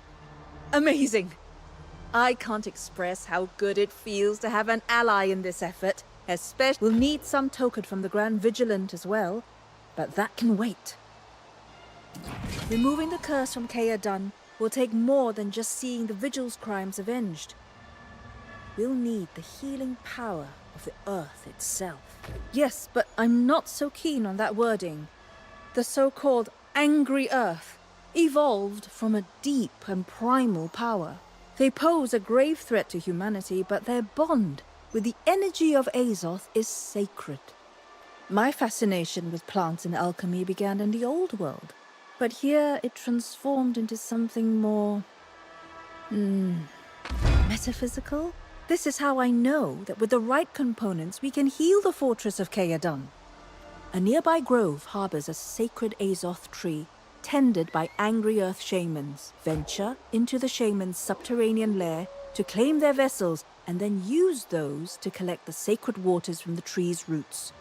Speaker 12: Amazing. I can't express how good it feels to have an ally in this effort. Especially, we'll need some token from the Grand Vigilant as well, but that can wait. Removing the curse from Cayadun will take more than just seeing the Vigil's crimes avenged. We'll need the healing power of the earth itself. Yes, but I'm not so keen on that wording. The so-called angry earth evolved from a deep and primal power. They pose a grave threat to humanity, but their bond with the energy of Azoth is sacred. My fascination with plants and alchemy began in the old world, but here it transformed into something more... metaphysical? This is how I know that with the right components we can heal the fortress of Caedan. A nearby grove harbors a sacred Azoth tree, tended by angry earth shamans. Venture into the shamans' subterranean lair to claim their vessels, and then use those to collect the sacred waters from the tree's roots.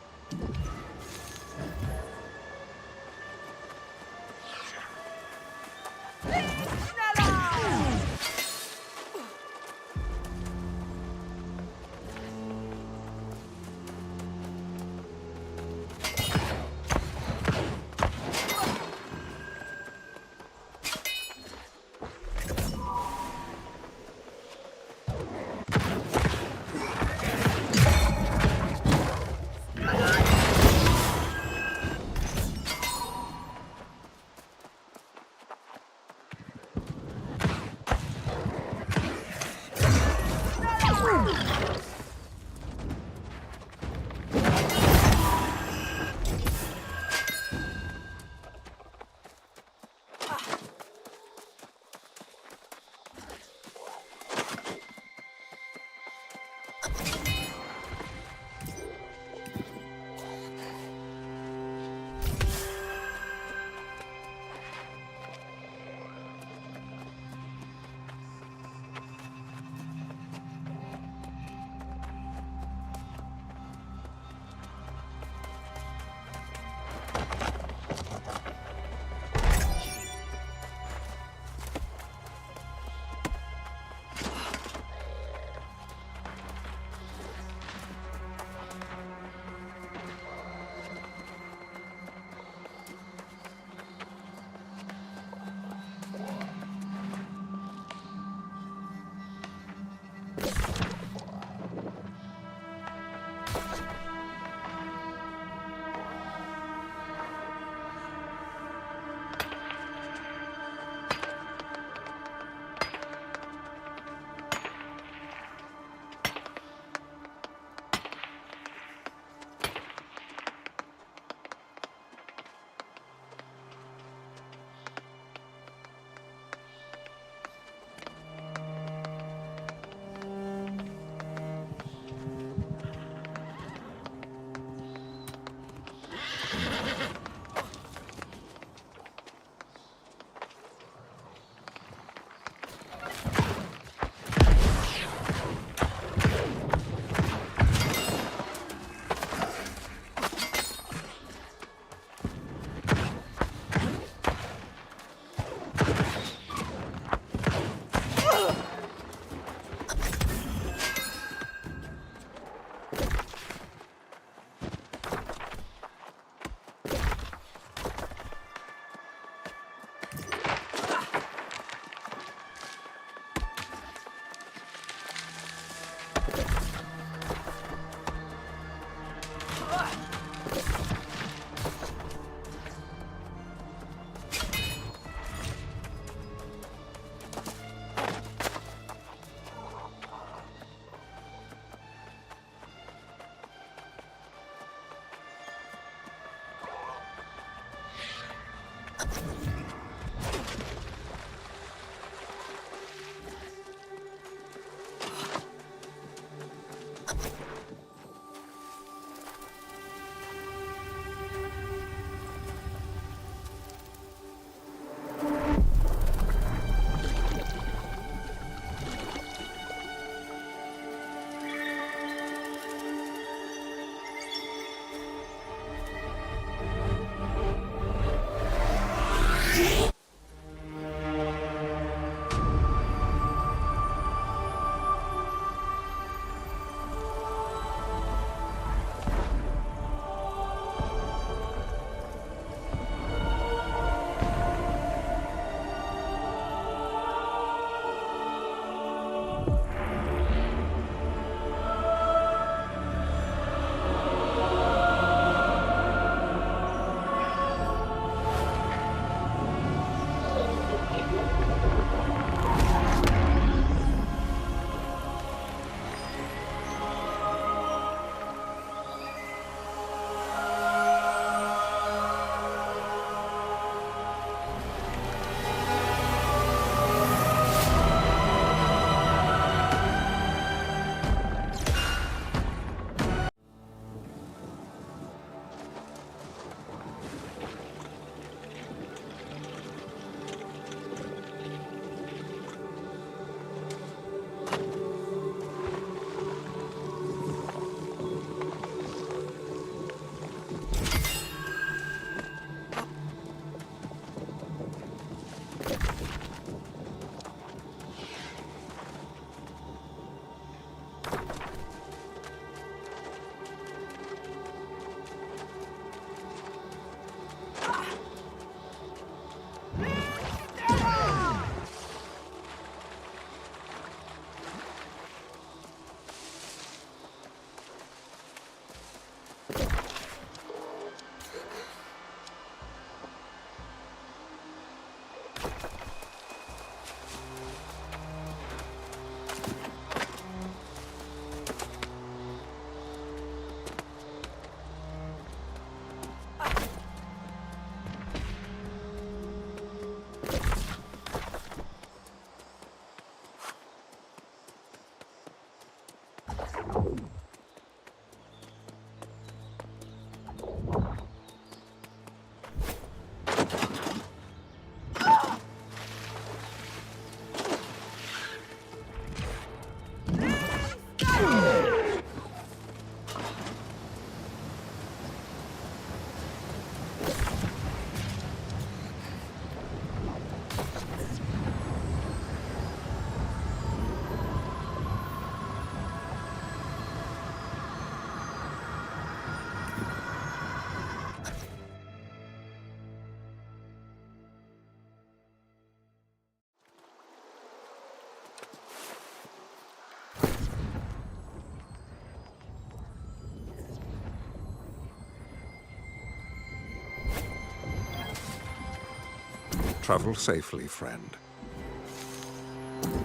Speaker 5: Travel safely, friend.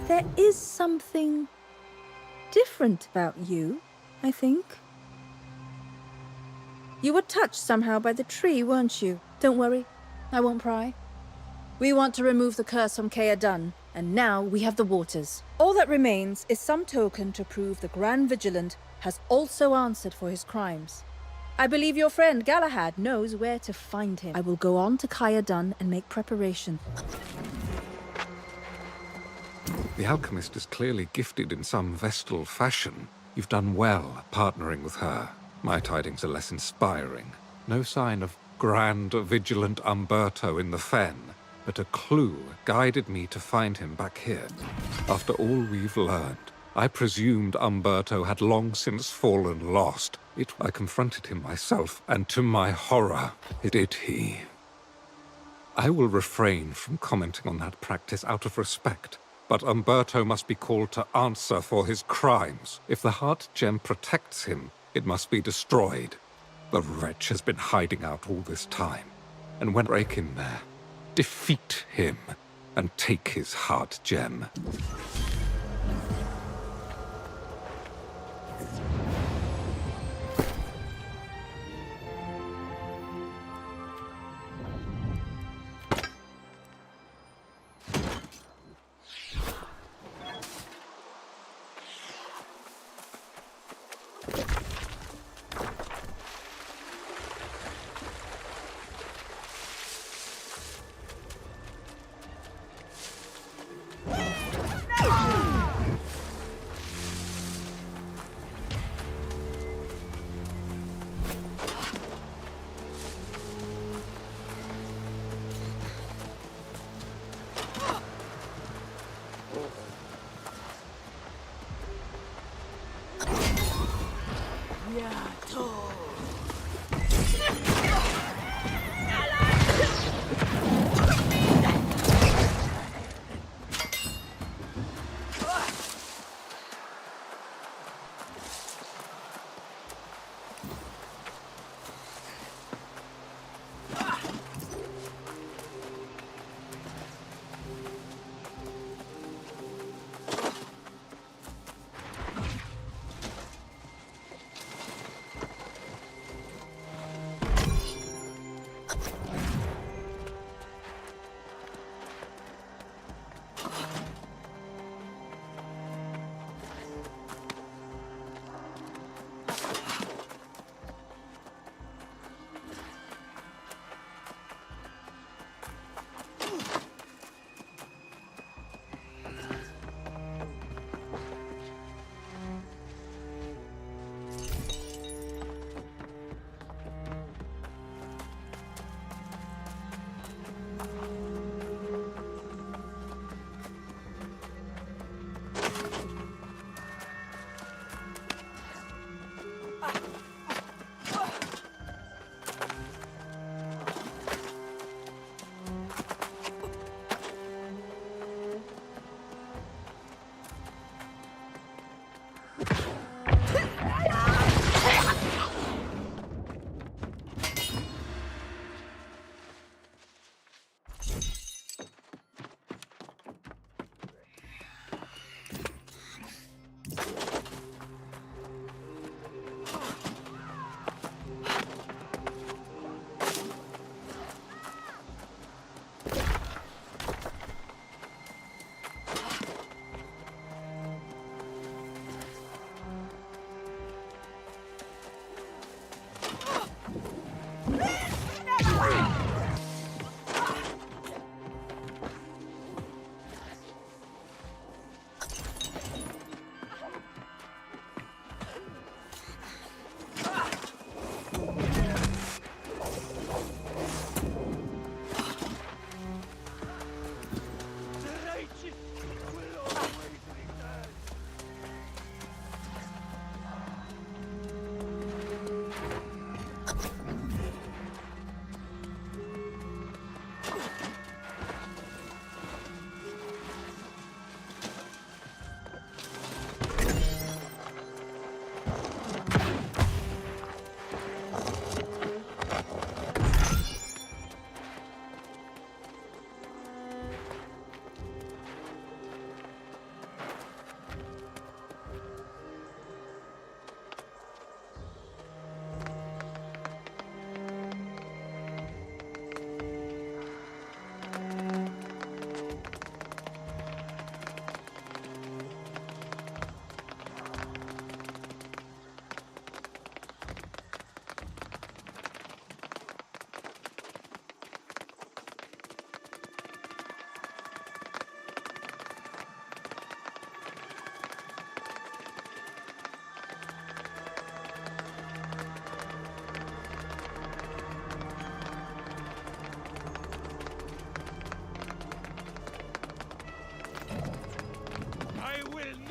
Speaker 12: There is something different about you, I think. You were touched somehow by the tree, weren't you? Don't worry, I won't pry. We want to remove the curse from Aeternum, and now we have the waters. All that remains is some token to prove the Grand Vigilant has also answered for his crimes. I believe your friend Galahad knows where to find him. I will go on to Aeternum and make preparation.
Speaker 5: The alchemist is clearly gifted in some Vestal fashion. You've done well partnering with her. My tidings are less inspiring. No sign of Grand Vigilant Umberto in the fen, but a clue guided me to find him back here. After all we've learned, I presumed Umberto had long since fallen lost. I confronted him myself, and to my horror, did he. I will refrain from commenting on that practice out of respect, but Umberto must be called to answer for his crimes. If the heart gem protects him, it must be destroyed. The wretch has been hiding out all this time, and when I break in there, defeat him and take his heart gem.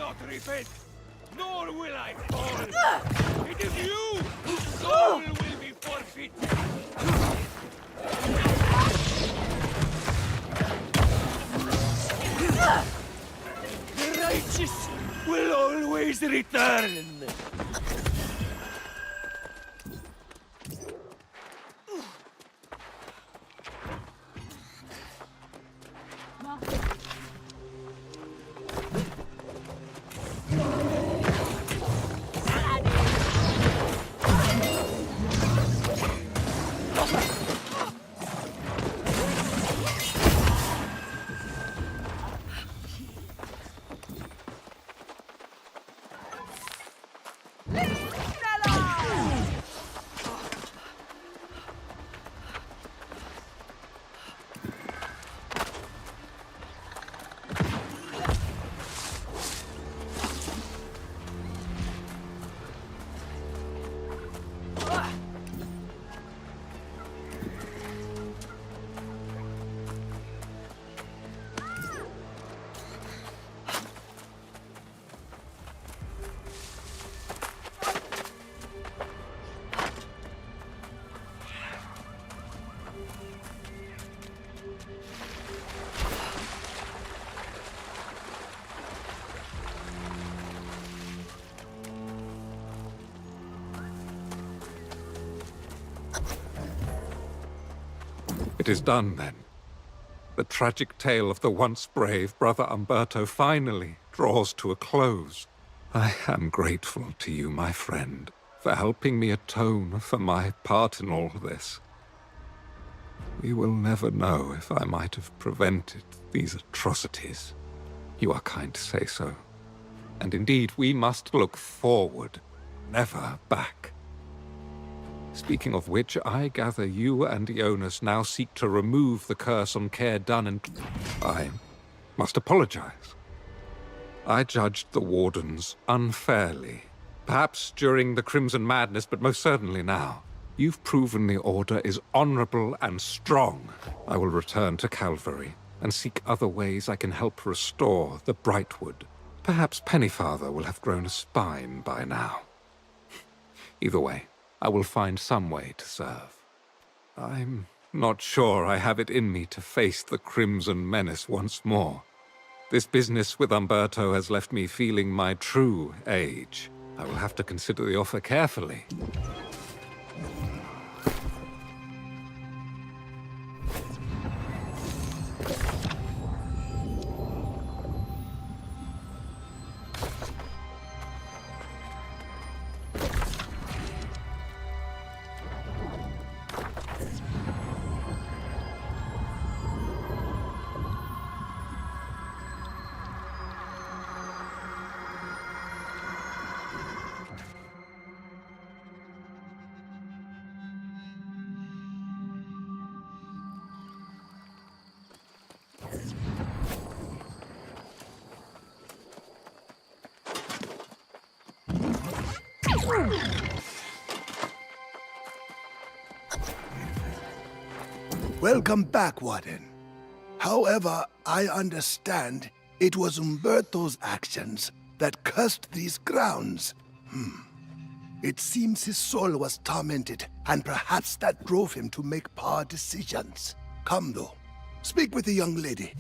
Speaker 11: not repent, nor will I fall. It is you whose soul will be forfeited. The righteous will always return.
Speaker 5: It is done, then. The tragic tale of the once brave Brother Umberto finally draws to a close. I am grateful to you, my friend, for helping me atone for my part in all this. We will never know if I might have prevented these atrocities. You are kind to say so. And indeed, we must look forward, never back. Speaking of which, I gather you and Jonas now seek to remove the curse on Caer Dun, and I must apologize. I judged the Wardens unfairly. Perhaps during the Crimson Madness, but most certainly now. You've proven the Order is honorable and strong. I will return to Calvary and seek other ways I can help restore the Brightwood. Perhaps Pennyfather will have grown a spine by now. Either way, I will find some way to serve. I'm not sure I have it in me to face the Crimson Menace once more. This business with Umberto has left me feeling my true age. I will have to consider the offer carefully.
Speaker 1: Welcome back, Warden. However, I understand it was Umberto's actions that cursed these grounds. It seems his soul was tormented, and perhaps that drove him to make poor decisions. Come, though. Speak with the young lady.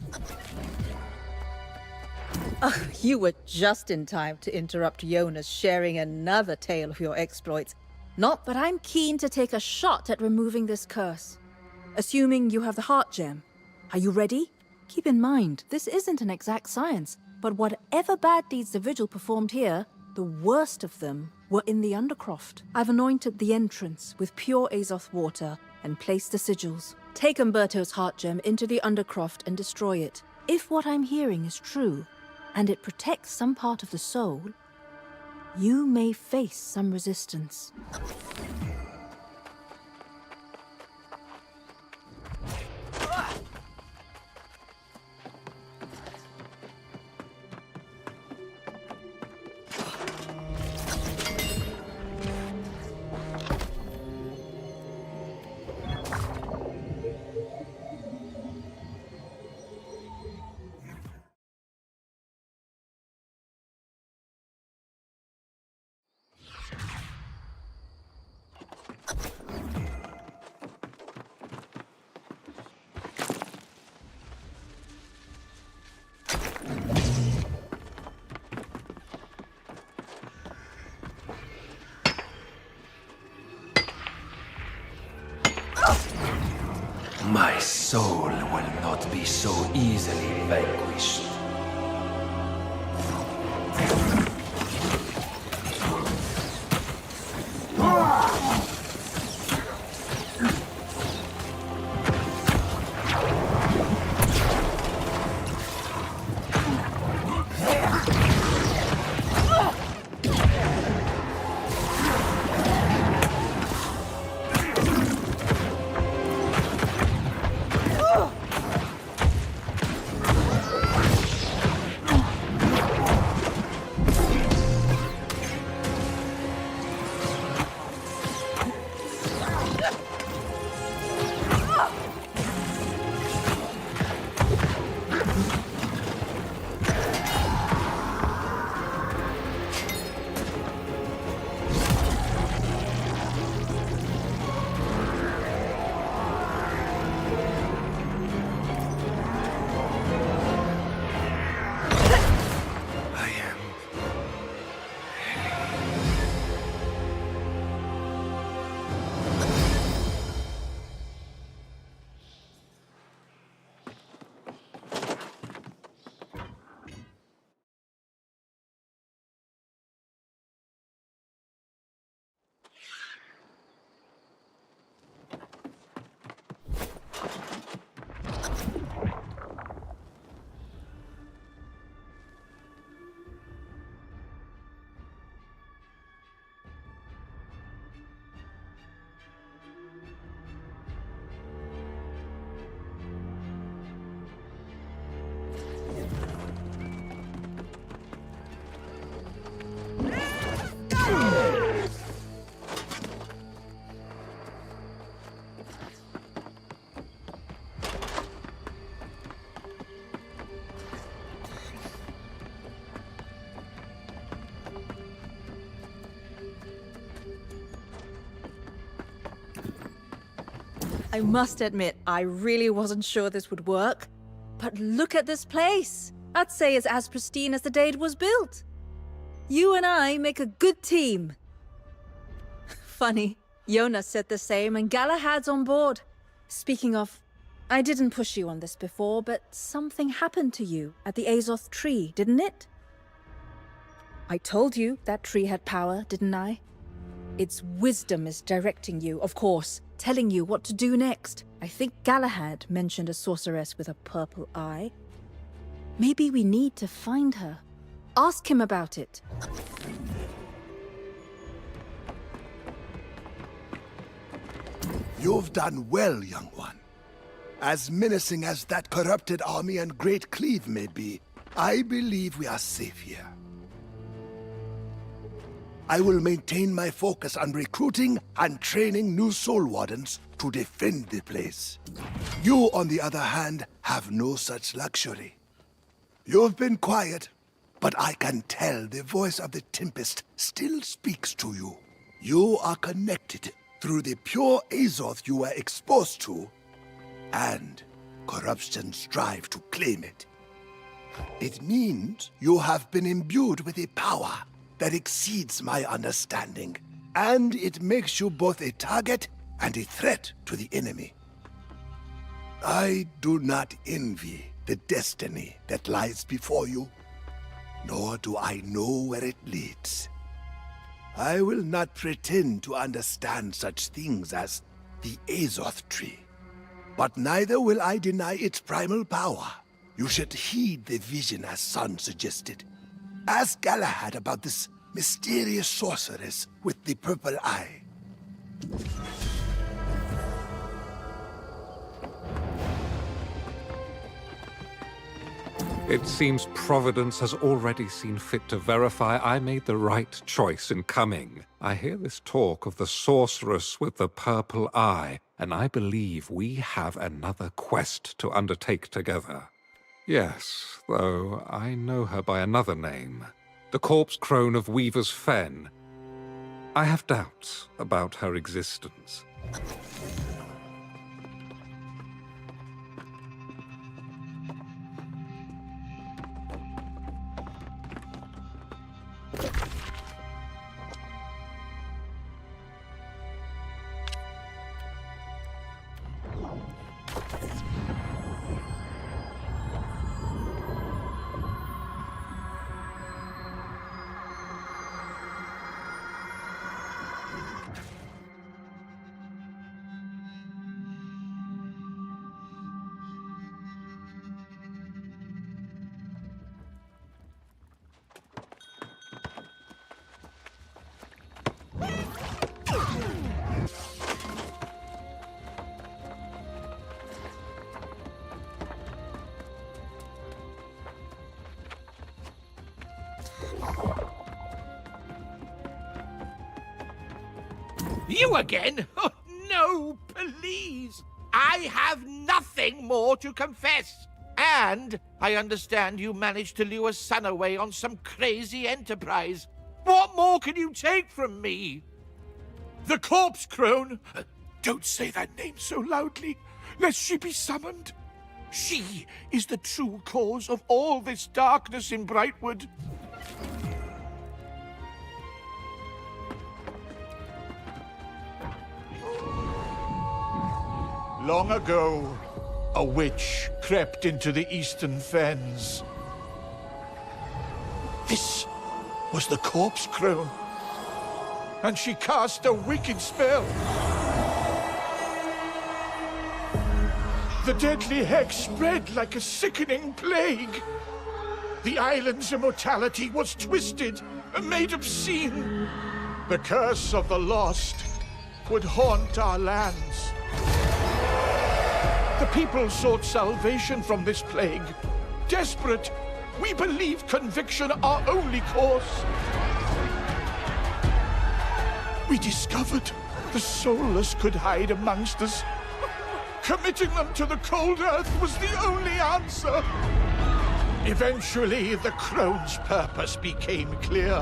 Speaker 12: You were just in time to interrupt Jonas sharing another tale of your exploits. Not, but I'm keen to take a shot at removing this curse. Assuming you have the heart gem. Are you ready? Keep in mind, this isn't an exact science, but whatever bad deeds the Vigil performed here, the worst of them were in the Undercroft. I've anointed the entrance with pure Azoth water and placed the sigils. Take Umberto's heart gem into the Undercroft and destroy it. If what I'm hearing is true, and it protects some part of the soul, you may face some resistance.
Speaker 4: My soul will not be so easily vanquished.
Speaker 12: I must admit, I really wasn't sure this would work. But look at this place. I'd say it's as pristine as the day it was built. You and I make a good team. Funny, Jonas said the same and Galahad's on board. Speaking of, I didn't push you on this before, but something happened to you at the Azoth tree, didn't it? I told you that tree had power, didn't I? Its wisdom is directing you, of course, telling you what to do next. I think Galahad mentioned a sorceress with a purple eye. Maybe we need to find her. Ask him about it.
Speaker 1: You've done well, young one. As menacing as that corrupted army and Great Cleave may be, I believe we are safe here. I will maintain my focus on recruiting and training new Soul Wardens to defend the place. You, on the other hand, have no such luxury. You've been quiet, but I can tell the voice of the Tempest still speaks to you. You are connected through the pure Azoth you were exposed to, and corruption's strive to claim it. It means you have been imbued with a power that exceeds my understanding, and it makes you both a target and a threat to the enemy. I do not envy the destiny that lies before you, nor do I know where it leads. I will not pretend to understand such things as the Azoth tree, but neither will I deny its primal power. You should heed the vision as Son suggested. Ask Galahad about this mysterious sorceress with the purple eye.
Speaker 5: It seems Providence has already seen fit to verify I made the right choice in coming. I hear this talk of the sorceress with the purple eye, and I believe we have another quest to undertake together. Yes, though I know her by another name. The corpse crone of Weaver's Fen. I have doubts about her existence.
Speaker 11: You again? Oh, no, please. I have nothing more to confess. And I understand you managed to lure Sun away on some crazy enterprise. What more can you take from me? The corpse crone? Don't say that name so loudly, lest she be summoned. She is the true cause of all this darkness in Brightwood. Long ago, a witch crept into the eastern fens. This was the corpse crone, and she cast a wicked spell. The deadly hex spread like a sickening plague. The island's immortality was twisted and made obscene. The curse of the lost would haunt our lands. The people sought salvation from this plague. Desperate, we believed conviction our only course. We discovered the soulless could hide amongst us. Committing them to the cold earth was the only answer. Eventually, the crone's purpose became clear.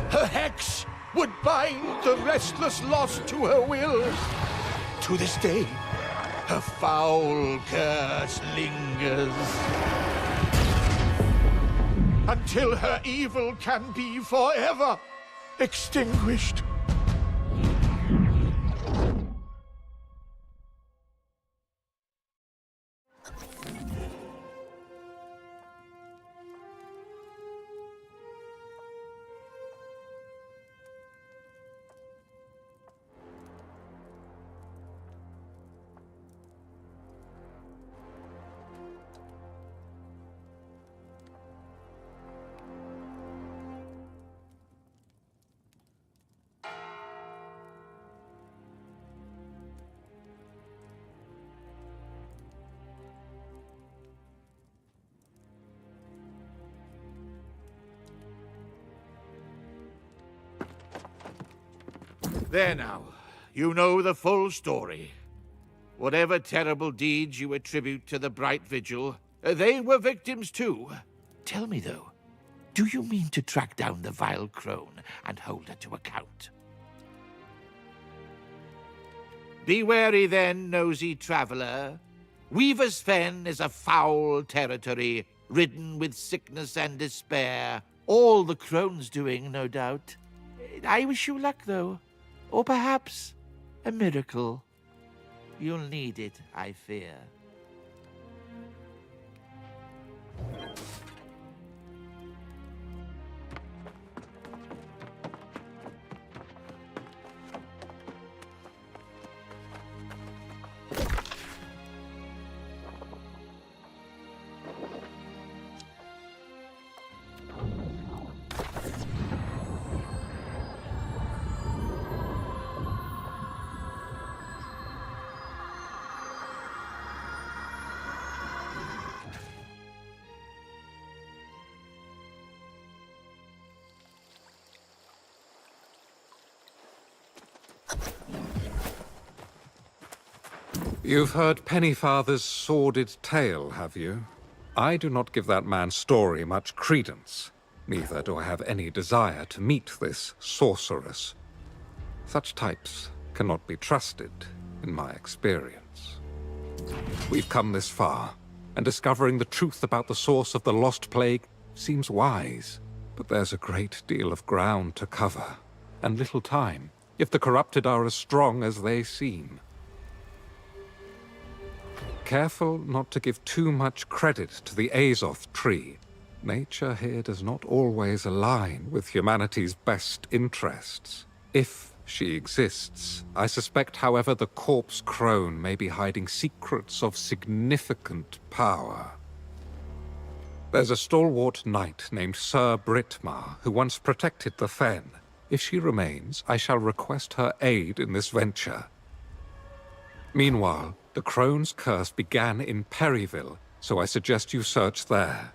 Speaker 11: Her hex would bind the restless lost to her will. To this day, her foul curse lingers. Until her evil can be forever extinguished. There now. You know the full story. Whatever terrible deeds you attribute to the Bright Vigil, they were victims too. Tell me, though, do you mean to track down the vile crone and hold her to account? Be wary then, nosy traveler. Weaver's Fen is a foul territory, ridden with sickness and despair. All the crone's doing, no doubt. I wish you luck, though. Or perhaps a miracle. You'll need it, I fear.
Speaker 5: You've heard Pennyfather's sordid tale, have you? I do not give that man's story much credence. Neither do I have any desire to meet this sorceress. Such types cannot be trusted, in my experience. We've come this far, and discovering the truth about the source of the Lost Plague seems wise. But there's a great deal of ground to cover, and little time, if the corrupted are as strong as they seem. Careful not to give too much credit to the Azoth tree. Nature here does not always align with humanity's best interests. If she exists, I suspect, however, the corpse crone may be hiding secrets of significant power. There's a stalwart knight named Sir Britmar who once protected the Fen. If she remains, I shall request her aid in this venture. Meanwhile, the crone's curse began in Perryville, so I suggest you search there.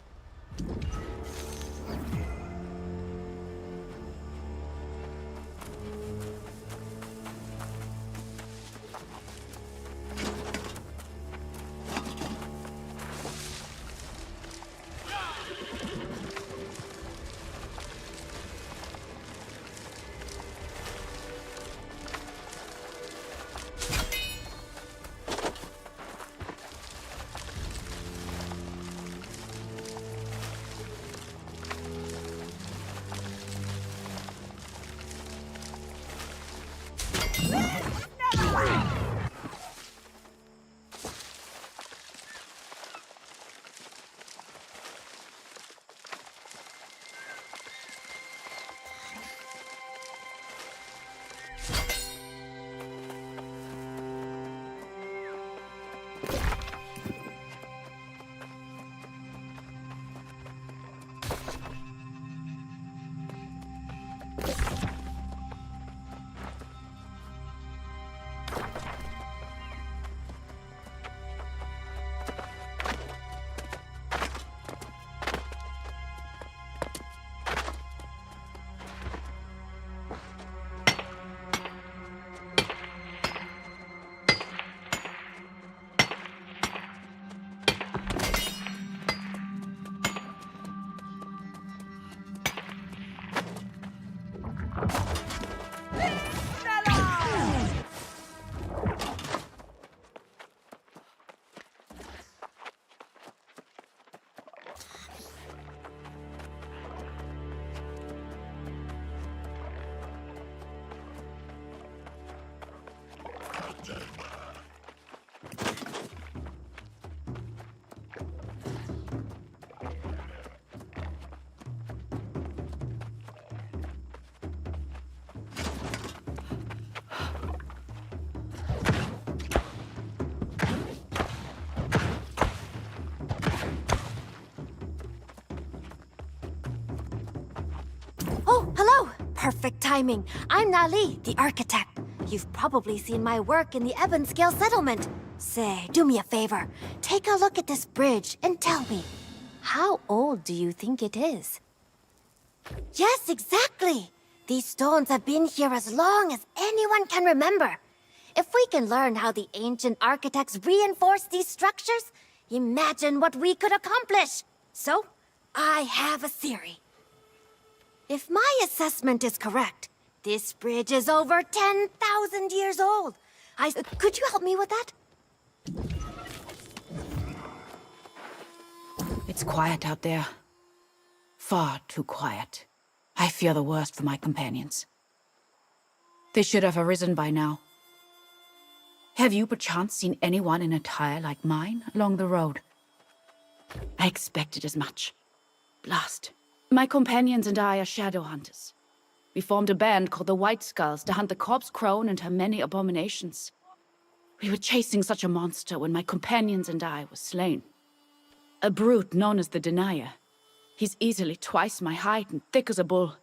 Speaker 7: perfect timing. I'm Nali, the architect. You've probably seen my work in the Ebonscale settlement. Say, do me a favor. Take a look at this bridge and tell me, how old do you think it is? Yes, exactly! These stones have been here as long as anyone can remember. If we can learn how the ancient architects reinforced these structures, imagine what we could accomplish. So, I have a theory. If my assessment is correct, this bridge is over 10,000 years old. Could you help me with that?
Speaker 13: It's quiet out there. Far too quiet. I fear the worst for my companions. They should have arisen by now. Have you perchance seen anyone in attire like mine along the road? I expected as much. Blast. My companions and I are shadow hunters. We formed a band called the White Skulls to hunt the corpse crone and her many abominations. We were chasing such a monster when my companions and I were slain. A brute known as the Denier. He's easily twice my height and thick as a bull.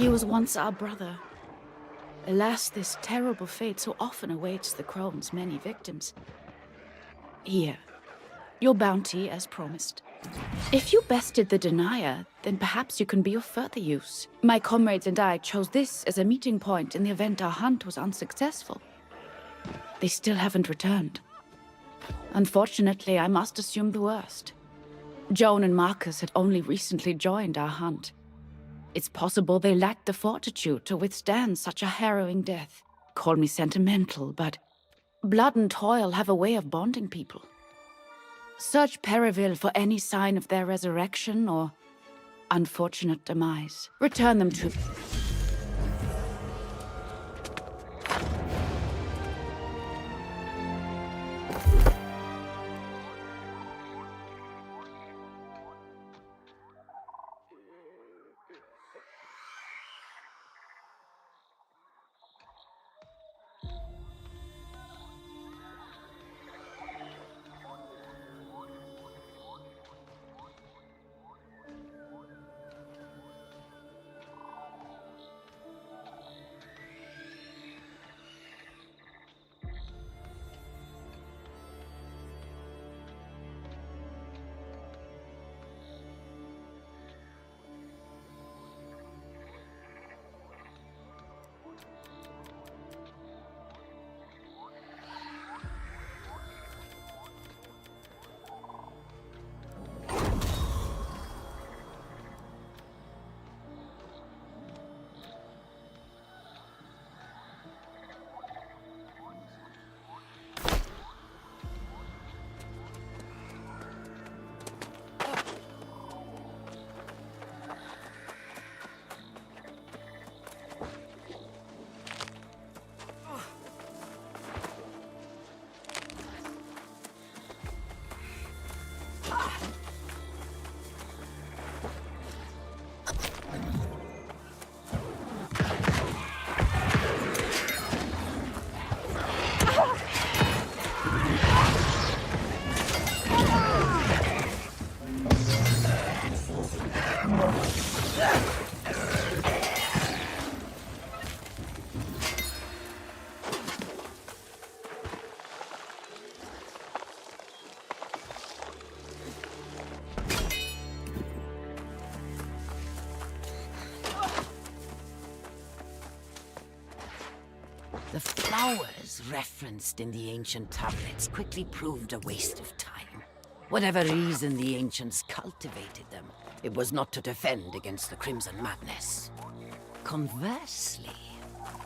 Speaker 13: He was once our brother. Alas, this terrible fate so often awaits the crone's many victims. Here, your bounty as promised. If you bested the denier, then perhaps you can be of further use. My comrades and I chose this as a meeting point in the event our hunt was unsuccessful. They still haven't returned. Unfortunately, I must assume the worst. Joan and Marcus had only recently joined our hunt. It's possible they lacked the fortitude to withstand such a harrowing death. Call me sentimental, but blood and toil have a way of bonding people. Search Periville for any sign of their resurrection or unfortunate demise. Return them to...
Speaker 14: The flowers referenced in the ancient tablets quickly proved a waste of time. Whatever reason the ancients cultivated them, it was not to defend against the Crimson Madness. Conversely,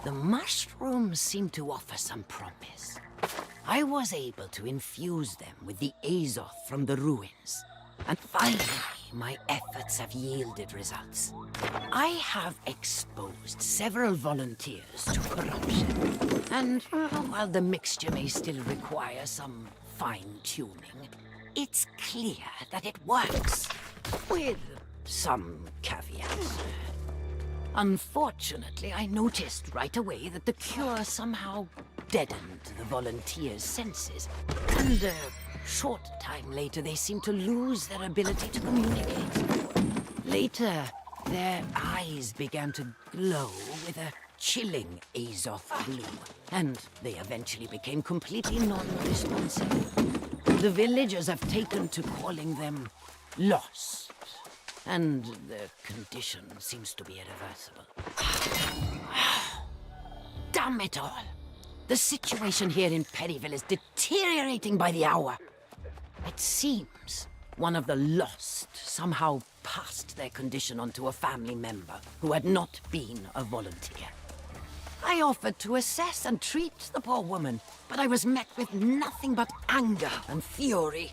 Speaker 14: the mushrooms seem to offer some promise. I was able to infuse them with the Azoth from the ruins, and finally, my efforts have yielded results. I have exposed several volunteers to corruption, and while the mixture may still require some fine-tuning, it's clear that it works, with some caveats. Unfortunately, I noticed right away that the cure somehow deadened the volunteers' senses, and a short time later they seemed to lose their ability to communicate. Later, their eyes began to glow with a chilling Azoth blue, and they eventually became completely non-responsive. The villagers have taken to calling them lost, and their condition seems to be irreversible. Damn it all! The situation here in Periville is deteriorating by the hour. It seems one of the lost somehow passed their condition onto a family member who had not been a volunteer. I offered to assess and treat the poor woman, but I was met with nothing but anger and fury.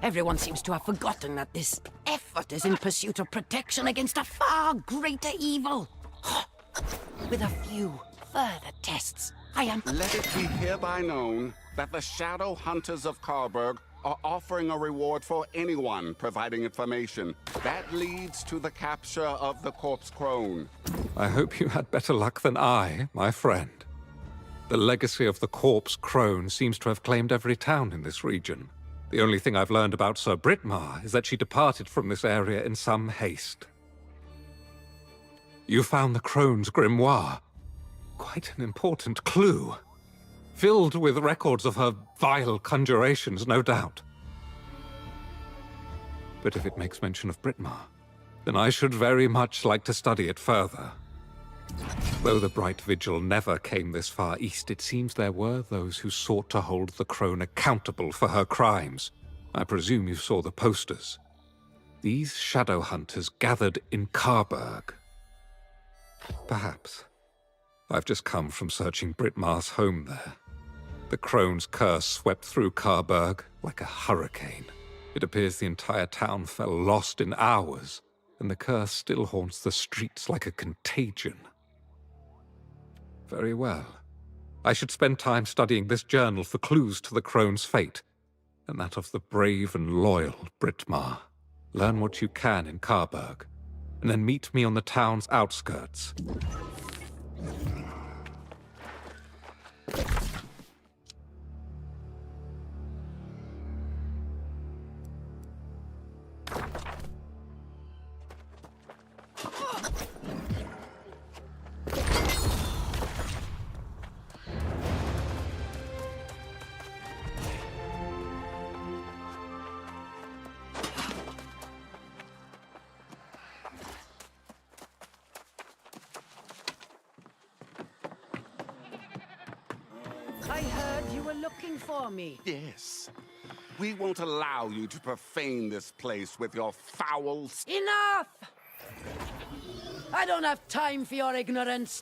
Speaker 14: Everyone seems to have forgotten that this effort is in pursuit of protection against a far greater evil. With a few further tests, I am...
Speaker 15: Let it be hereby known that the Shadow Hunters of Karlberg are offering a reward for anyone providing information. That leads to the capture of the corpse crone.
Speaker 5: I hope you had better luck than I, my friend. The legacy of the corpse crone seems to have claimed every town in this region. The only thing I've learned about Sir Britmar is that she departed from this area in some haste. You found the crone's grimoire. Quite an important clue. Filled with records of her vile conjurations, no doubt. But if it makes mention of Britmar, then I should very much like to study it further. Though the Bright Vigil never came this far east, it seems there were those who sought to hold the crone accountable for her crimes. I presume you saw the posters. These shadow hunters gathered in Carberg. Perhaps. I've just come from searching Britmar's home there. The crone's curse swept through Carberg like a hurricane. It appears the entire town fell lost in hours, and the curse still haunts the streets like a contagion. Very well. I should spend time studying this journal for clues to the crone's fate, and that of the brave and loyal Britmar. Learn what you can in Carberg, and then meet me on the town's outskirts.
Speaker 14: I heard you were looking for me.
Speaker 15: Yes. We won't allow you to profane this place with your foul...
Speaker 14: Enough! I don't have time for your ignorance.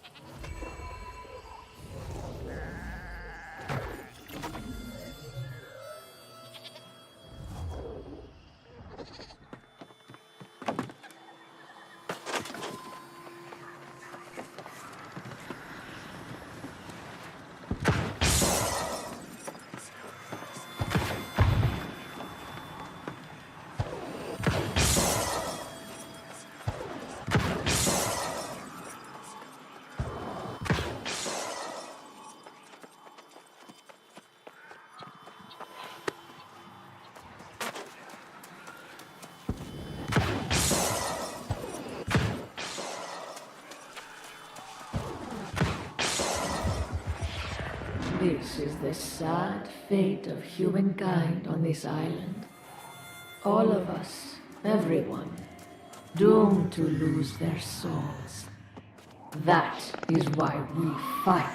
Speaker 8: This is the sad fate of humankind on this island. All of us, everyone, doomed to lose their souls. That is why we fight.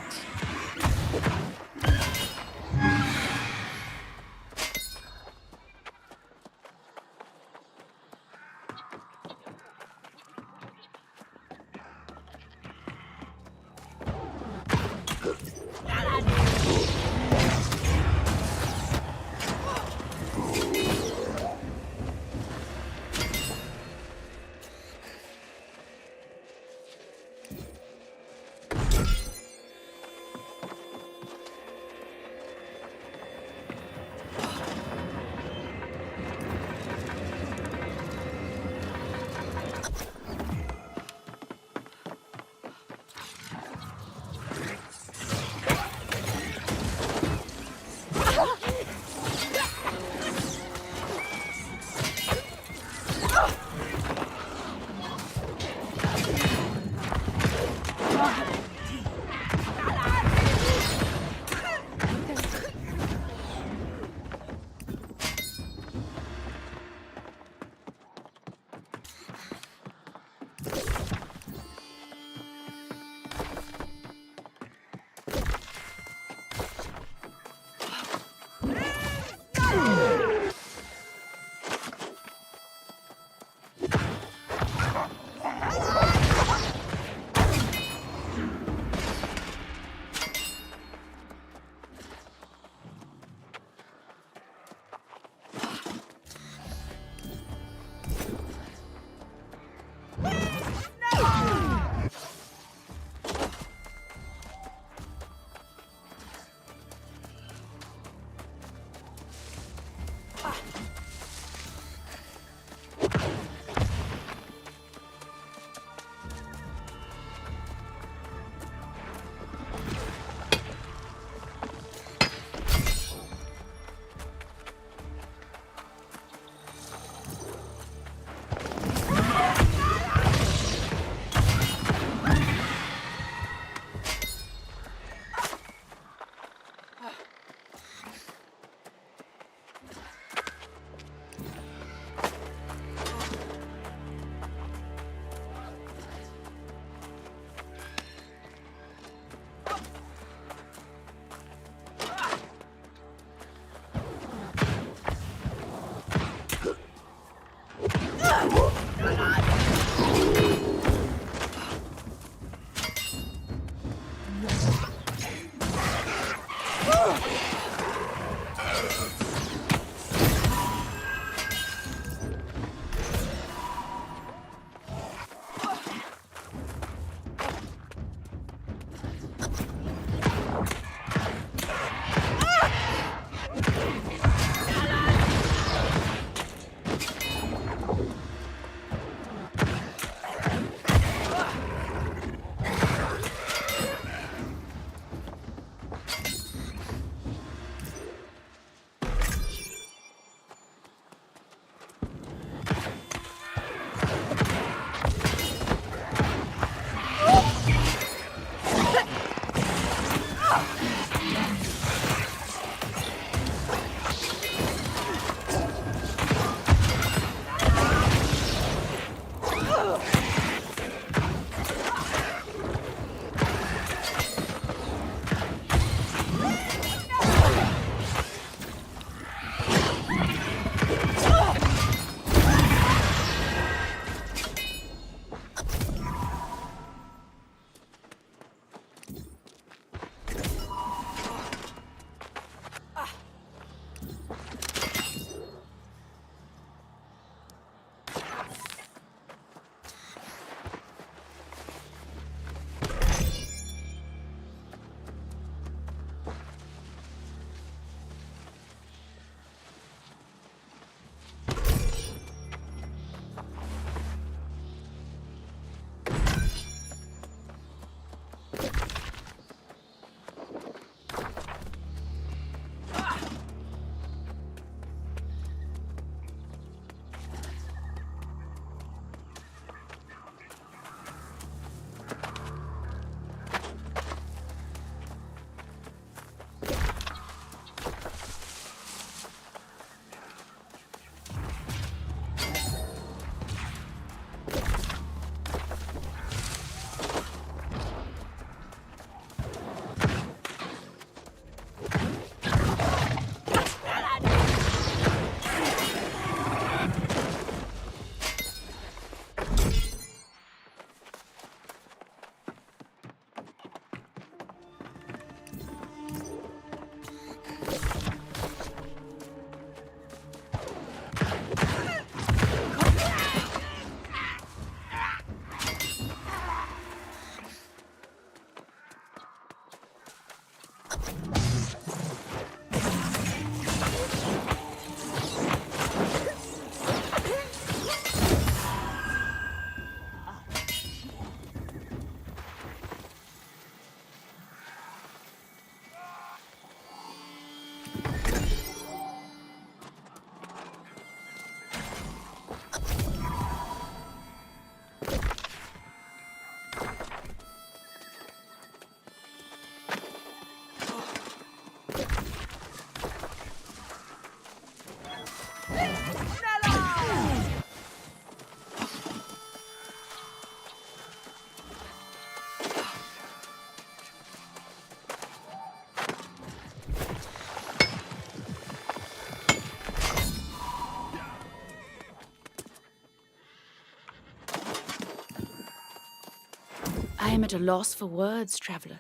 Speaker 13: I am at a loss for words, traveler.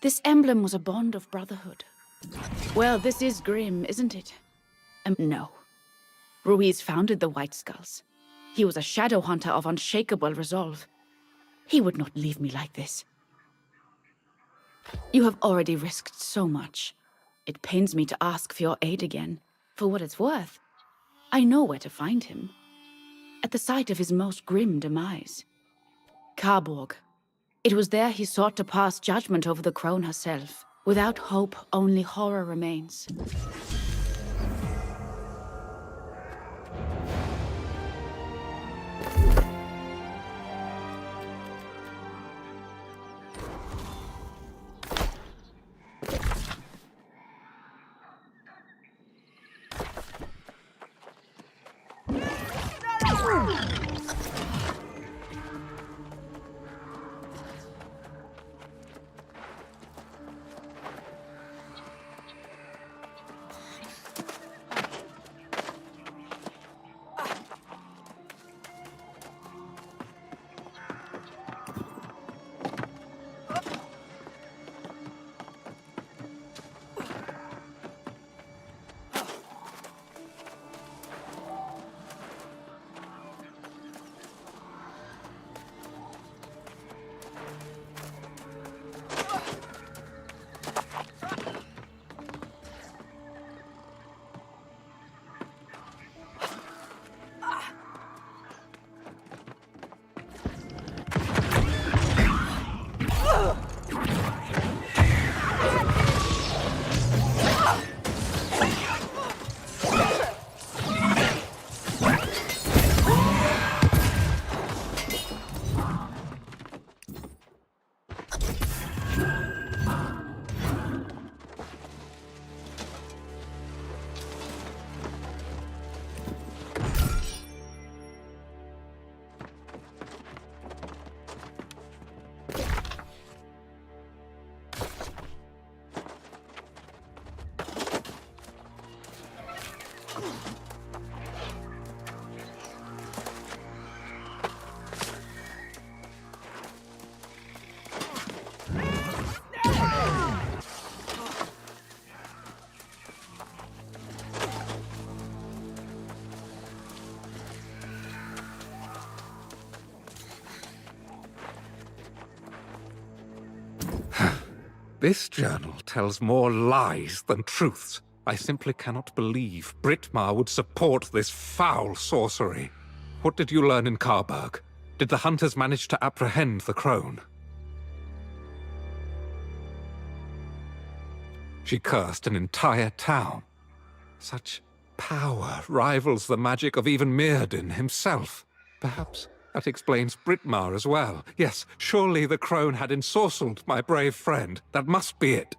Speaker 13: This emblem was a bond of brotherhood. Well, this is grim, isn't it? No. Ruiz founded the White Skulls. He was a shadow hunter of unshakable resolve. He would not leave me like this. You have already risked so much. It pains me to ask for your aid again. For what it's worth, I know where to find him. At the site of his most grim demise. Karborg. It was there he sought to pass judgment over the crone herself. Without hope, only horror remains.
Speaker 5: This journal tells more lies than truths. I simply cannot believe Brittmar would support this foul sorcery. What did you learn in Carberg? Did the hunters manage to apprehend the crone? She cursed an entire town. Such power rivals the magic of even Mirrodin himself. Perhaps that explains Brittmar as well. Yes, surely the crone had ensorcelled my brave friend. That must be it.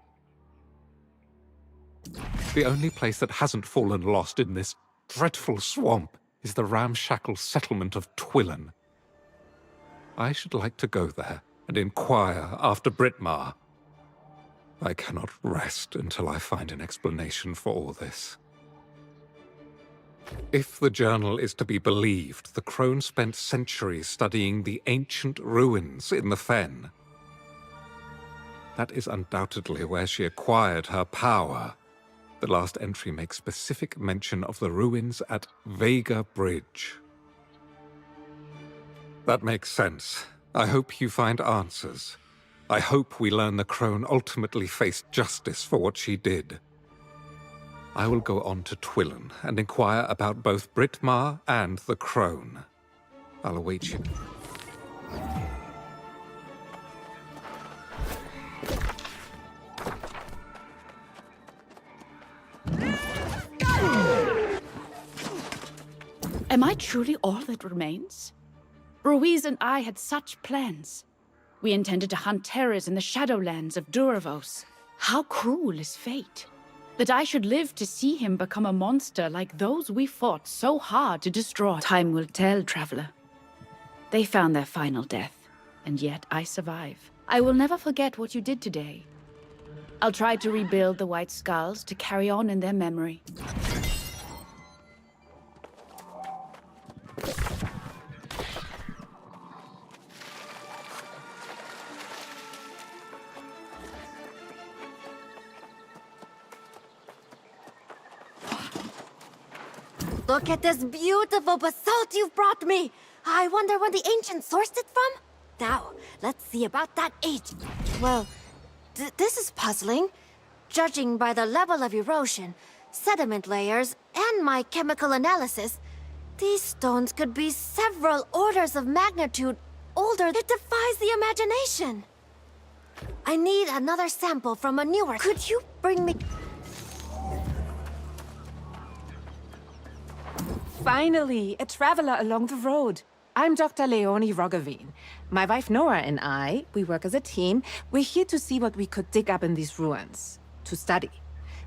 Speaker 5: The only place that hasn't fallen lost in this dreadful swamp is the ramshackle settlement of Twillen. I should like to go there and inquire after Brittmar. I cannot rest until I find an explanation for all this. If the journal is to be believed, the crone spent centuries studying the ancient ruins in the Fen. That is undoubtedly where she acquired her power. The last entry makes specific mention of the ruins at Vega Bridge. That makes sense. I hope you find answers. I hope we learn the crone ultimately faced justice for what she did. I will go on to Twillen and inquire about both Brittmar and the crone. I'll await you.
Speaker 13: Am I truly all that remains? Ruiz and I had such plans. We intended to hunt terrors in the Shadowlands of Duravos. How cruel is fate! That I should live to see him become a monster like those we fought so hard to destroy. Time will tell, traveler. They found their final death, and yet I survive. I will never forget what you did today. I'll try to rebuild the White Skulls to carry on in their memory.
Speaker 7: Look at this beautiful basalt you've brought me! I wonder where the ancients sourced it from? Now, let's see about that age. Well, this is puzzling. Judging by the level of erosion, sediment layers, and my chemical analysis, these stones could be several orders of magnitude older. It defies the imagination. I need another sample from a newer. Could you bring me...
Speaker 16: Finally, a traveler along the road. I'm Dr. Leonie Roggeveen. My wife Nora and I, we work as a team. We're here to see what we could dig up in these ruins. To study.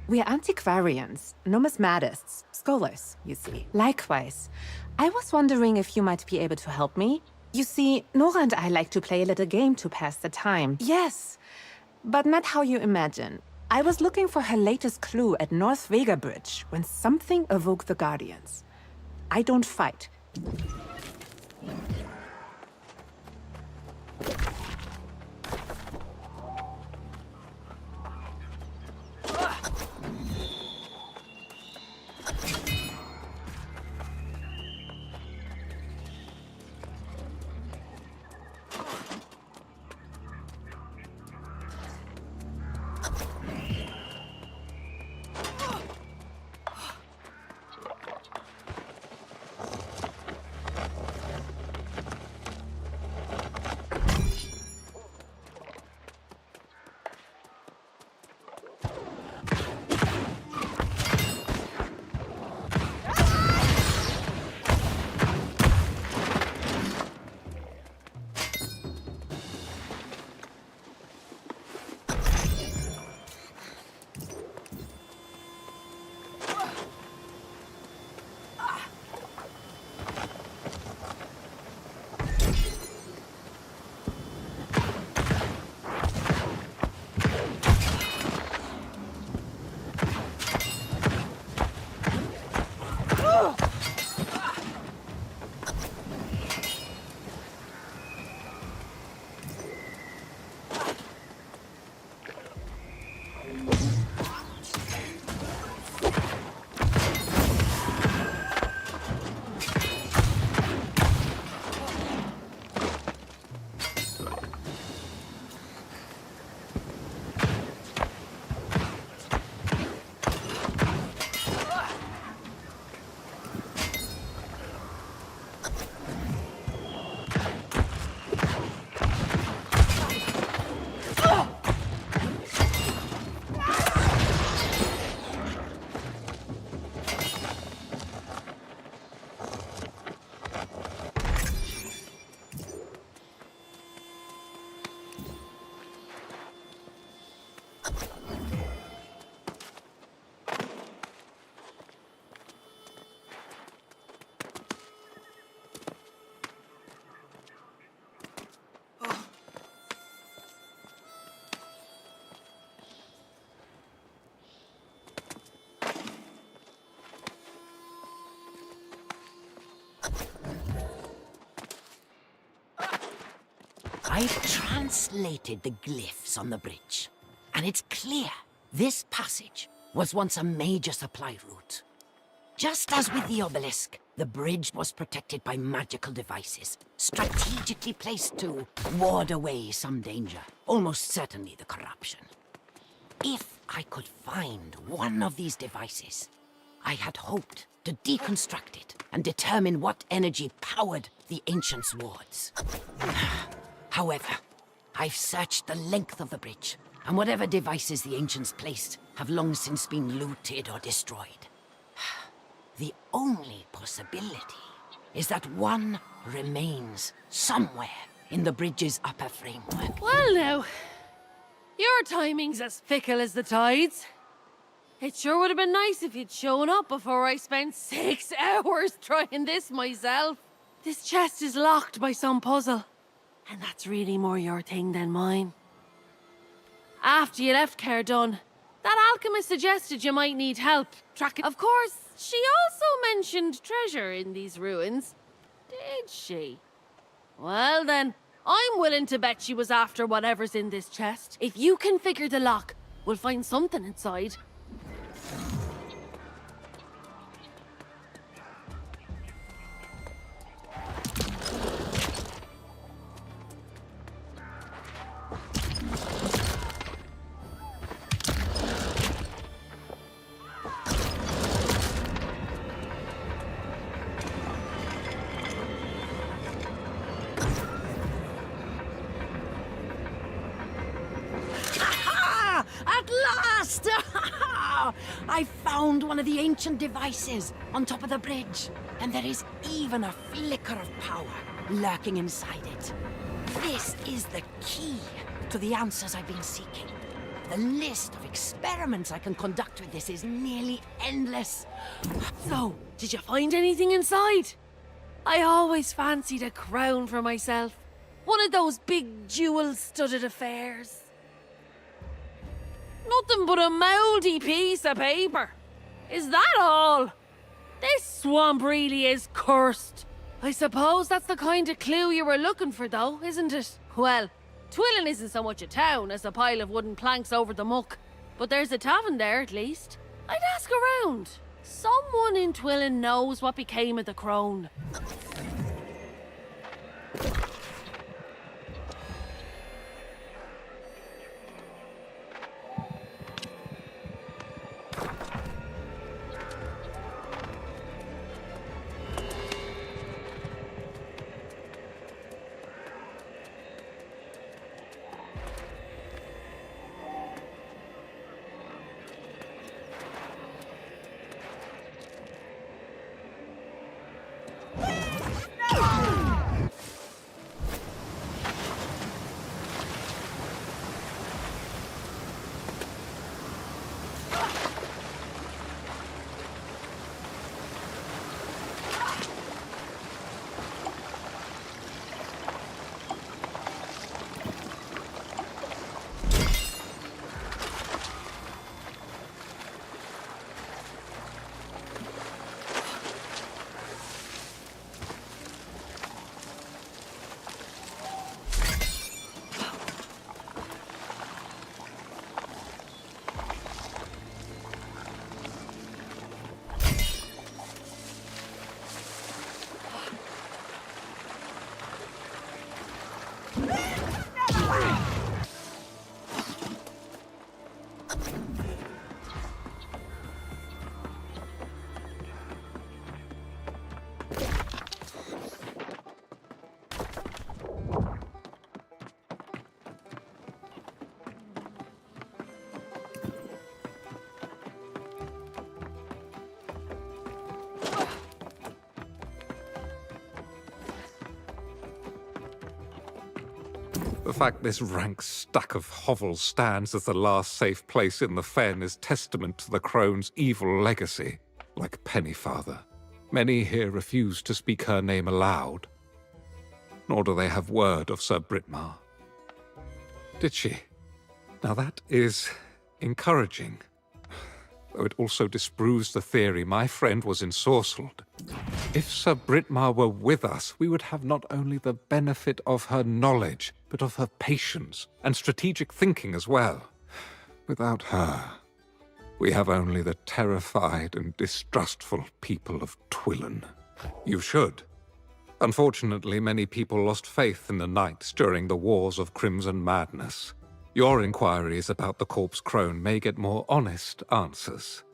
Speaker 16: We're antiquarians, numismatists, scholars, you see. Likewise, I was wondering if you might be able to help me. You see, Nora and I like to play a little game to pass the time. Yes, but not how you imagine. I was looking for her latest clue at North Vega Bridge when something awoke the Guardians. I don't fight.
Speaker 14: I've translated the glyphs on the bridge, and it's clear this passage was once a major supply route. Just as with the obelisk, the bridge was protected by magical devices, strategically placed to ward away some danger, almost certainly the corruption. If I could find one of these devices, I had hoped to deconstruct it and determine what energy powered the Ancients' wards. However, I've searched the length of the bridge, and whatever devices the Ancients placed have long since been looted or destroyed. The only possibility is that one remains somewhere in the bridge's upper framework.
Speaker 9: Well now, your timing's as fickle as the tides. It sure would have been nice if you'd shown up before I spent 6 hours trying this myself. This chest is locked by some puzzle, and that's really more your thing than mine. After you left Cardun, that alchemist suggested you might need help tracking. Of course, she also mentioned treasure in these ruins. Did she? Well then, I'm willing to bet she was after whatever's in this chest. If you can figure the lock, we'll find something inside.
Speaker 14: At last! I found one of the ancient devices on top of the bridge, and there is even a flicker of power lurking inside it. This is the key to the answers I've been seeking. The list of experiments I can conduct with this is nearly endless.
Speaker 9: So, did you find anything inside? I always fancied a crown for myself. One of those big jewel-studded affairs. Nothing but a mouldy piece of paper. Is that all? This swamp really is cursed. I suppose that's the kind of clue you were looking for, though, isn't it? Well, Twillin isn't so much a town as a pile of wooden planks over the muck. But there's a tavern there, at least. I'd ask around. Someone in Twillin knows what became of the crone.
Speaker 5: The fact this rank stack of hovels stands as the last safe place in the fen is testament to the crone's evil legacy. Like Pennyfather, many here refuse to speak her name aloud, nor do they have word of Sir Britmar. Did she? Now that is encouraging, though it also disproves the theory my friend was ensorcelled. If Sir Britmar were with us, we would have not only the benefit of her knowledge, but of her patience and strategic thinking as well. Without her, we have only the terrified and distrustful people of Twillen. You should. Unfortunately, many people lost faith in the Knights during the Wars of Crimson Madness. Your inquiries about the Corpse Crone may get more honest answers.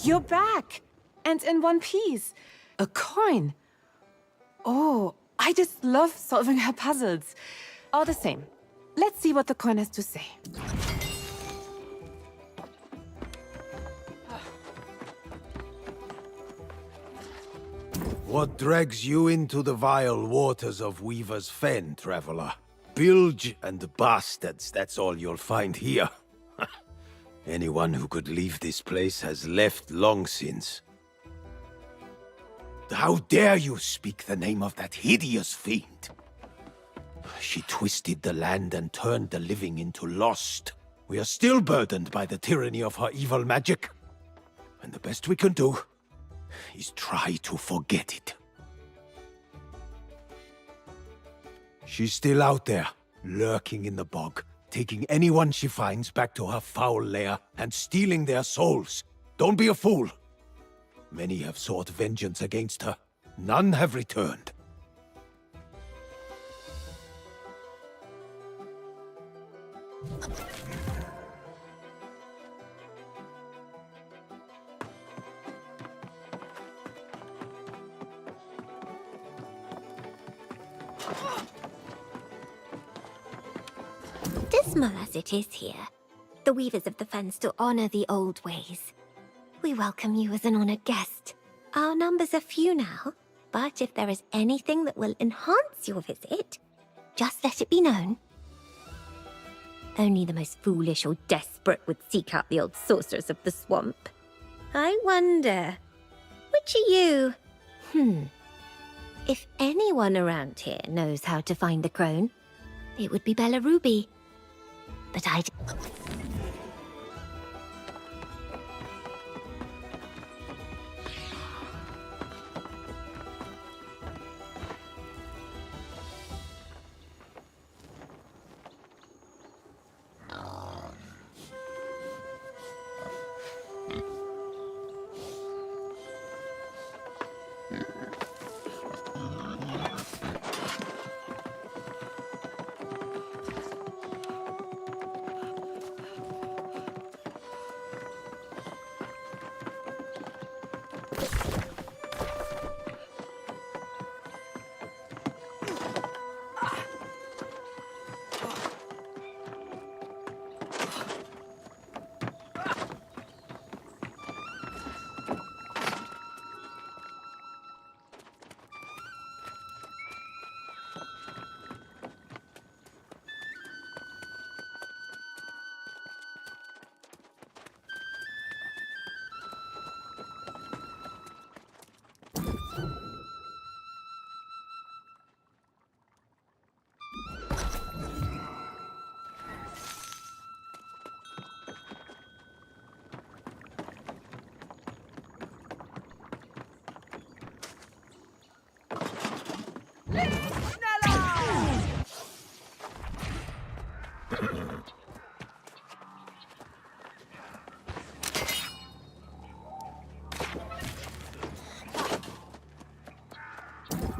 Speaker 16: You're back! And in one piece. A coin. Oh, I just love solving her puzzles. All the same, let's see what the coin has to say.
Speaker 17: What drags you into the vile waters of Weaver's Fen, traveler? Bilge and bastards, that's all you'll find here. Anyone who could leave this place has left long since. How dare you speak the name of that hideous fiend? She twisted the land and turned the living into lost. We are still burdened by the tyranny of her evil magic. And the best we can do is try to forget it. She's still out there, lurking in the bog, taking anyone she finds back to her foul lair and stealing their souls. Don't be a fool. Many have sought vengeance against her. None have returned.
Speaker 18: Dismal as it is here, the Weavers of the Fen still honor the old ways. We welcome you as an honored guest. Our numbers are few now, but if there is anything that will enhance your visit, just let it be known. Only the most foolish or desperate would seek out the old sorcerers of the swamp. I wonder, which are you? If anyone around here knows how to find the crone, it would be Bella Ruby. But I...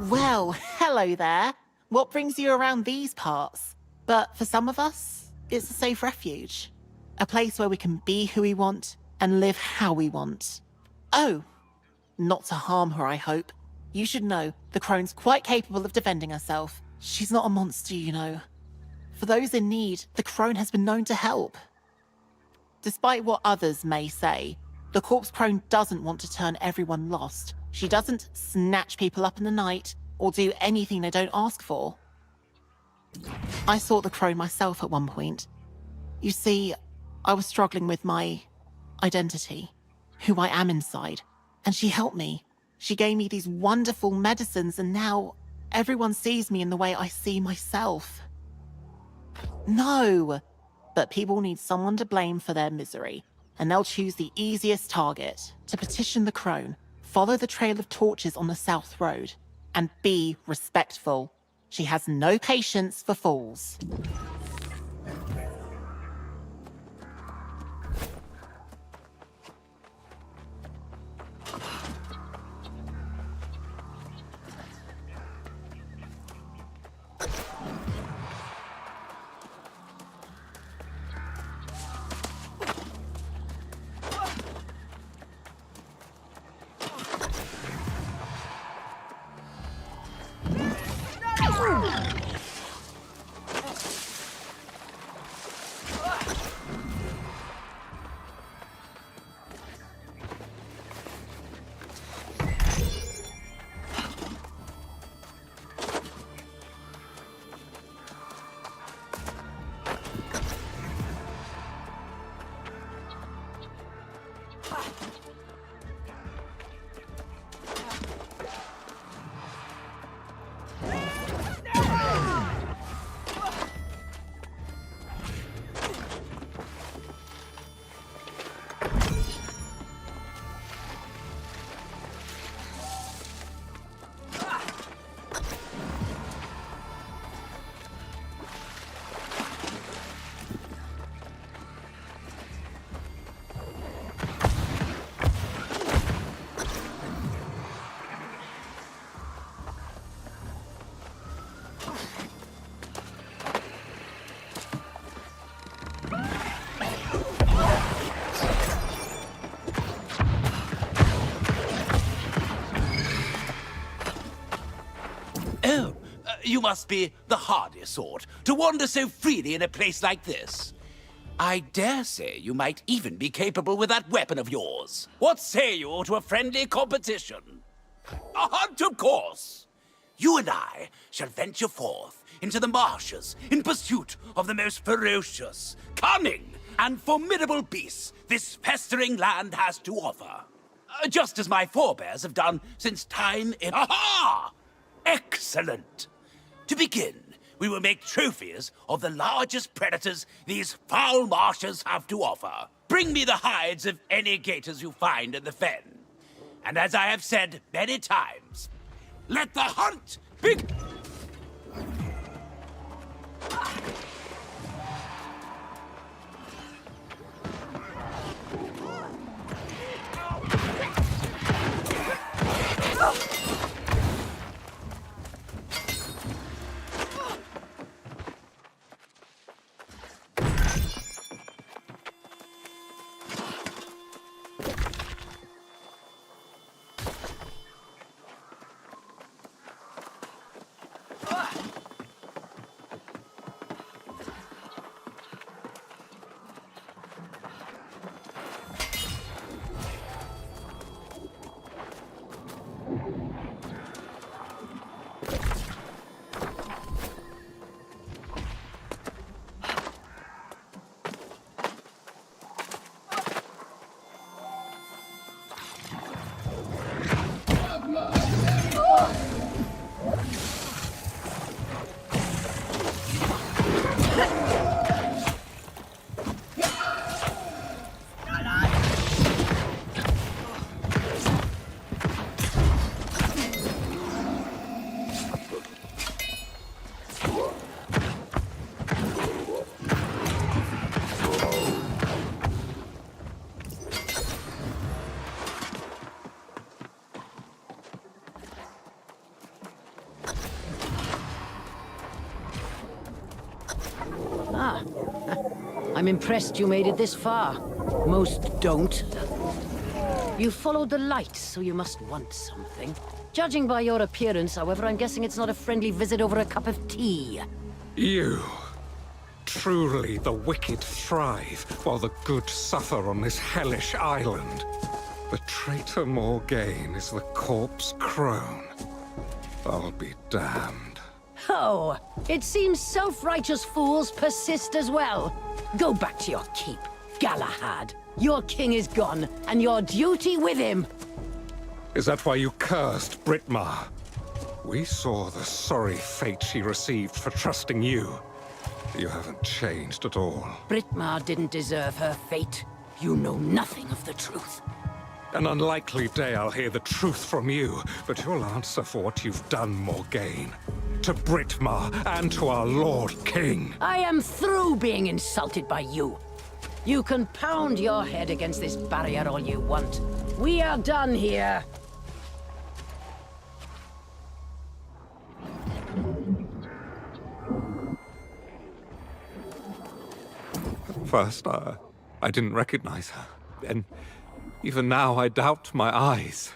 Speaker 19: Well, hello there. What brings you around these parts? But for some of us, it's a safe refuge. A place where we can be who we want and live how we want. Oh, not to harm her, I hope. You should know, the crone's quite capable of defending herself. She's not a monster, you know. For those in need, the crone has been known to help. Despite what others may say, the corpse crone doesn't want to turn everyone lost. She doesn't snatch people up in the night or do anything they don't ask for. I sought the crone myself at one point. You see, I was struggling with my identity. who I am inside. And she helped me. She gave me these wonderful medicines, and now everyone sees me in the way I see myself. No, but people need someone to blame for their misery, and they'll choose the easiest target to petition the crone, follow the trail of torches on the South Road, and be respectful. She has no patience for fools.
Speaker 20: You must be the hardy sort, to wander so freely in a place like this. I dare say you might even be capable with that weapon of yours. What say you to a friendly competition? A hunt, of course! You and I shall venture forth into the marshes in pursuit of the most ferocious, cunning, and formidable beasts this festering land has to offer. Just as my forebears have done since time in... Aha! Excellent! To begin, we will make trophies of the largest predators these foul marshes have to offer. Bring me the hides of any gators you find in the fen. And as I have said many times, let the hunt begin!
Speaker 14: I'm impressed you made it this far. Most don't. You followed the light, so you must want something. Judging by your appearance, however, I'm guessing it's not a friendly visit over a cup of tea.
Speaker 5: You. Truly the wicked thrive, while the good suffer on this hellish island. The traitor Morgaine is the corpse crone. I'll be damned.
Speaker 14: Oh, it seems self-righteous fools persist as well. Go back to your keep. Galahad, your king is gone, and your duty with him.
Speaker 5: Is that why you cursed Britmar? We saw the sorry fate she received for trusting you. You haven't changed at all.
Speaker 14: Britmar didn't deserve her fate. You know nothing of the truth.
Speaker 5: An unlikely day I'll hear the truth from you, but you'll answer for what you've done, Morgaine. To Britmar and to our Lord King.
Speaker 14: I am through being insulted by you. You can pound your head against this barrier all you want. We are done here.
Speaker 5: At first, I didn't recognize her. And even now, I doubt my eyes.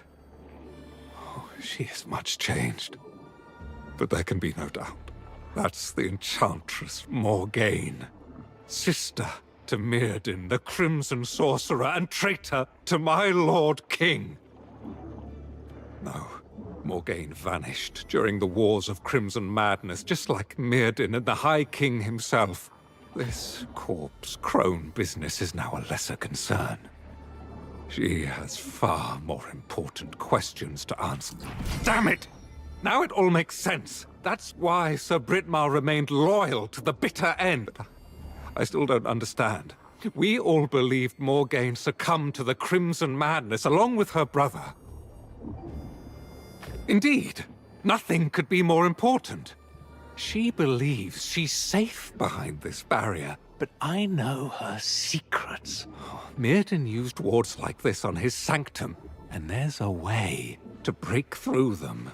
Speaker 5: Oh, she is much changed. But there can be no doubt. That's the Enchantress Morgaine. Sister to Mirrodin, the Crimson Sorcerer, and traitor to my Lord King. No, Morgaine vanished during the Wars of Crimson Madness, just like Mirrodin and the High King himself. This corpse crone business is now a lesser concern. She has far more important questions to answer. Damn it! Now it all makes sense. That's why Sir Britmar remained loyal to the bitter end. I still don't understand. We all believed Morgaine succumbed to the Crimson Madness along with her brother. Indeed, nothing could be more important. She believes she's safe behind this barrier, but I know her secrets. Mirrodin used wards like this on his sanctum, and there's a way to break through them.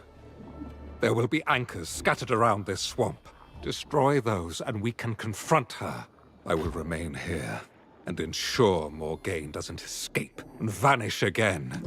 Speaker 5: There will be anchors scattered around this swamp. Destroy those, and we can confront her. I will remain here and ensure Morgaine doesn't escape and vanish again.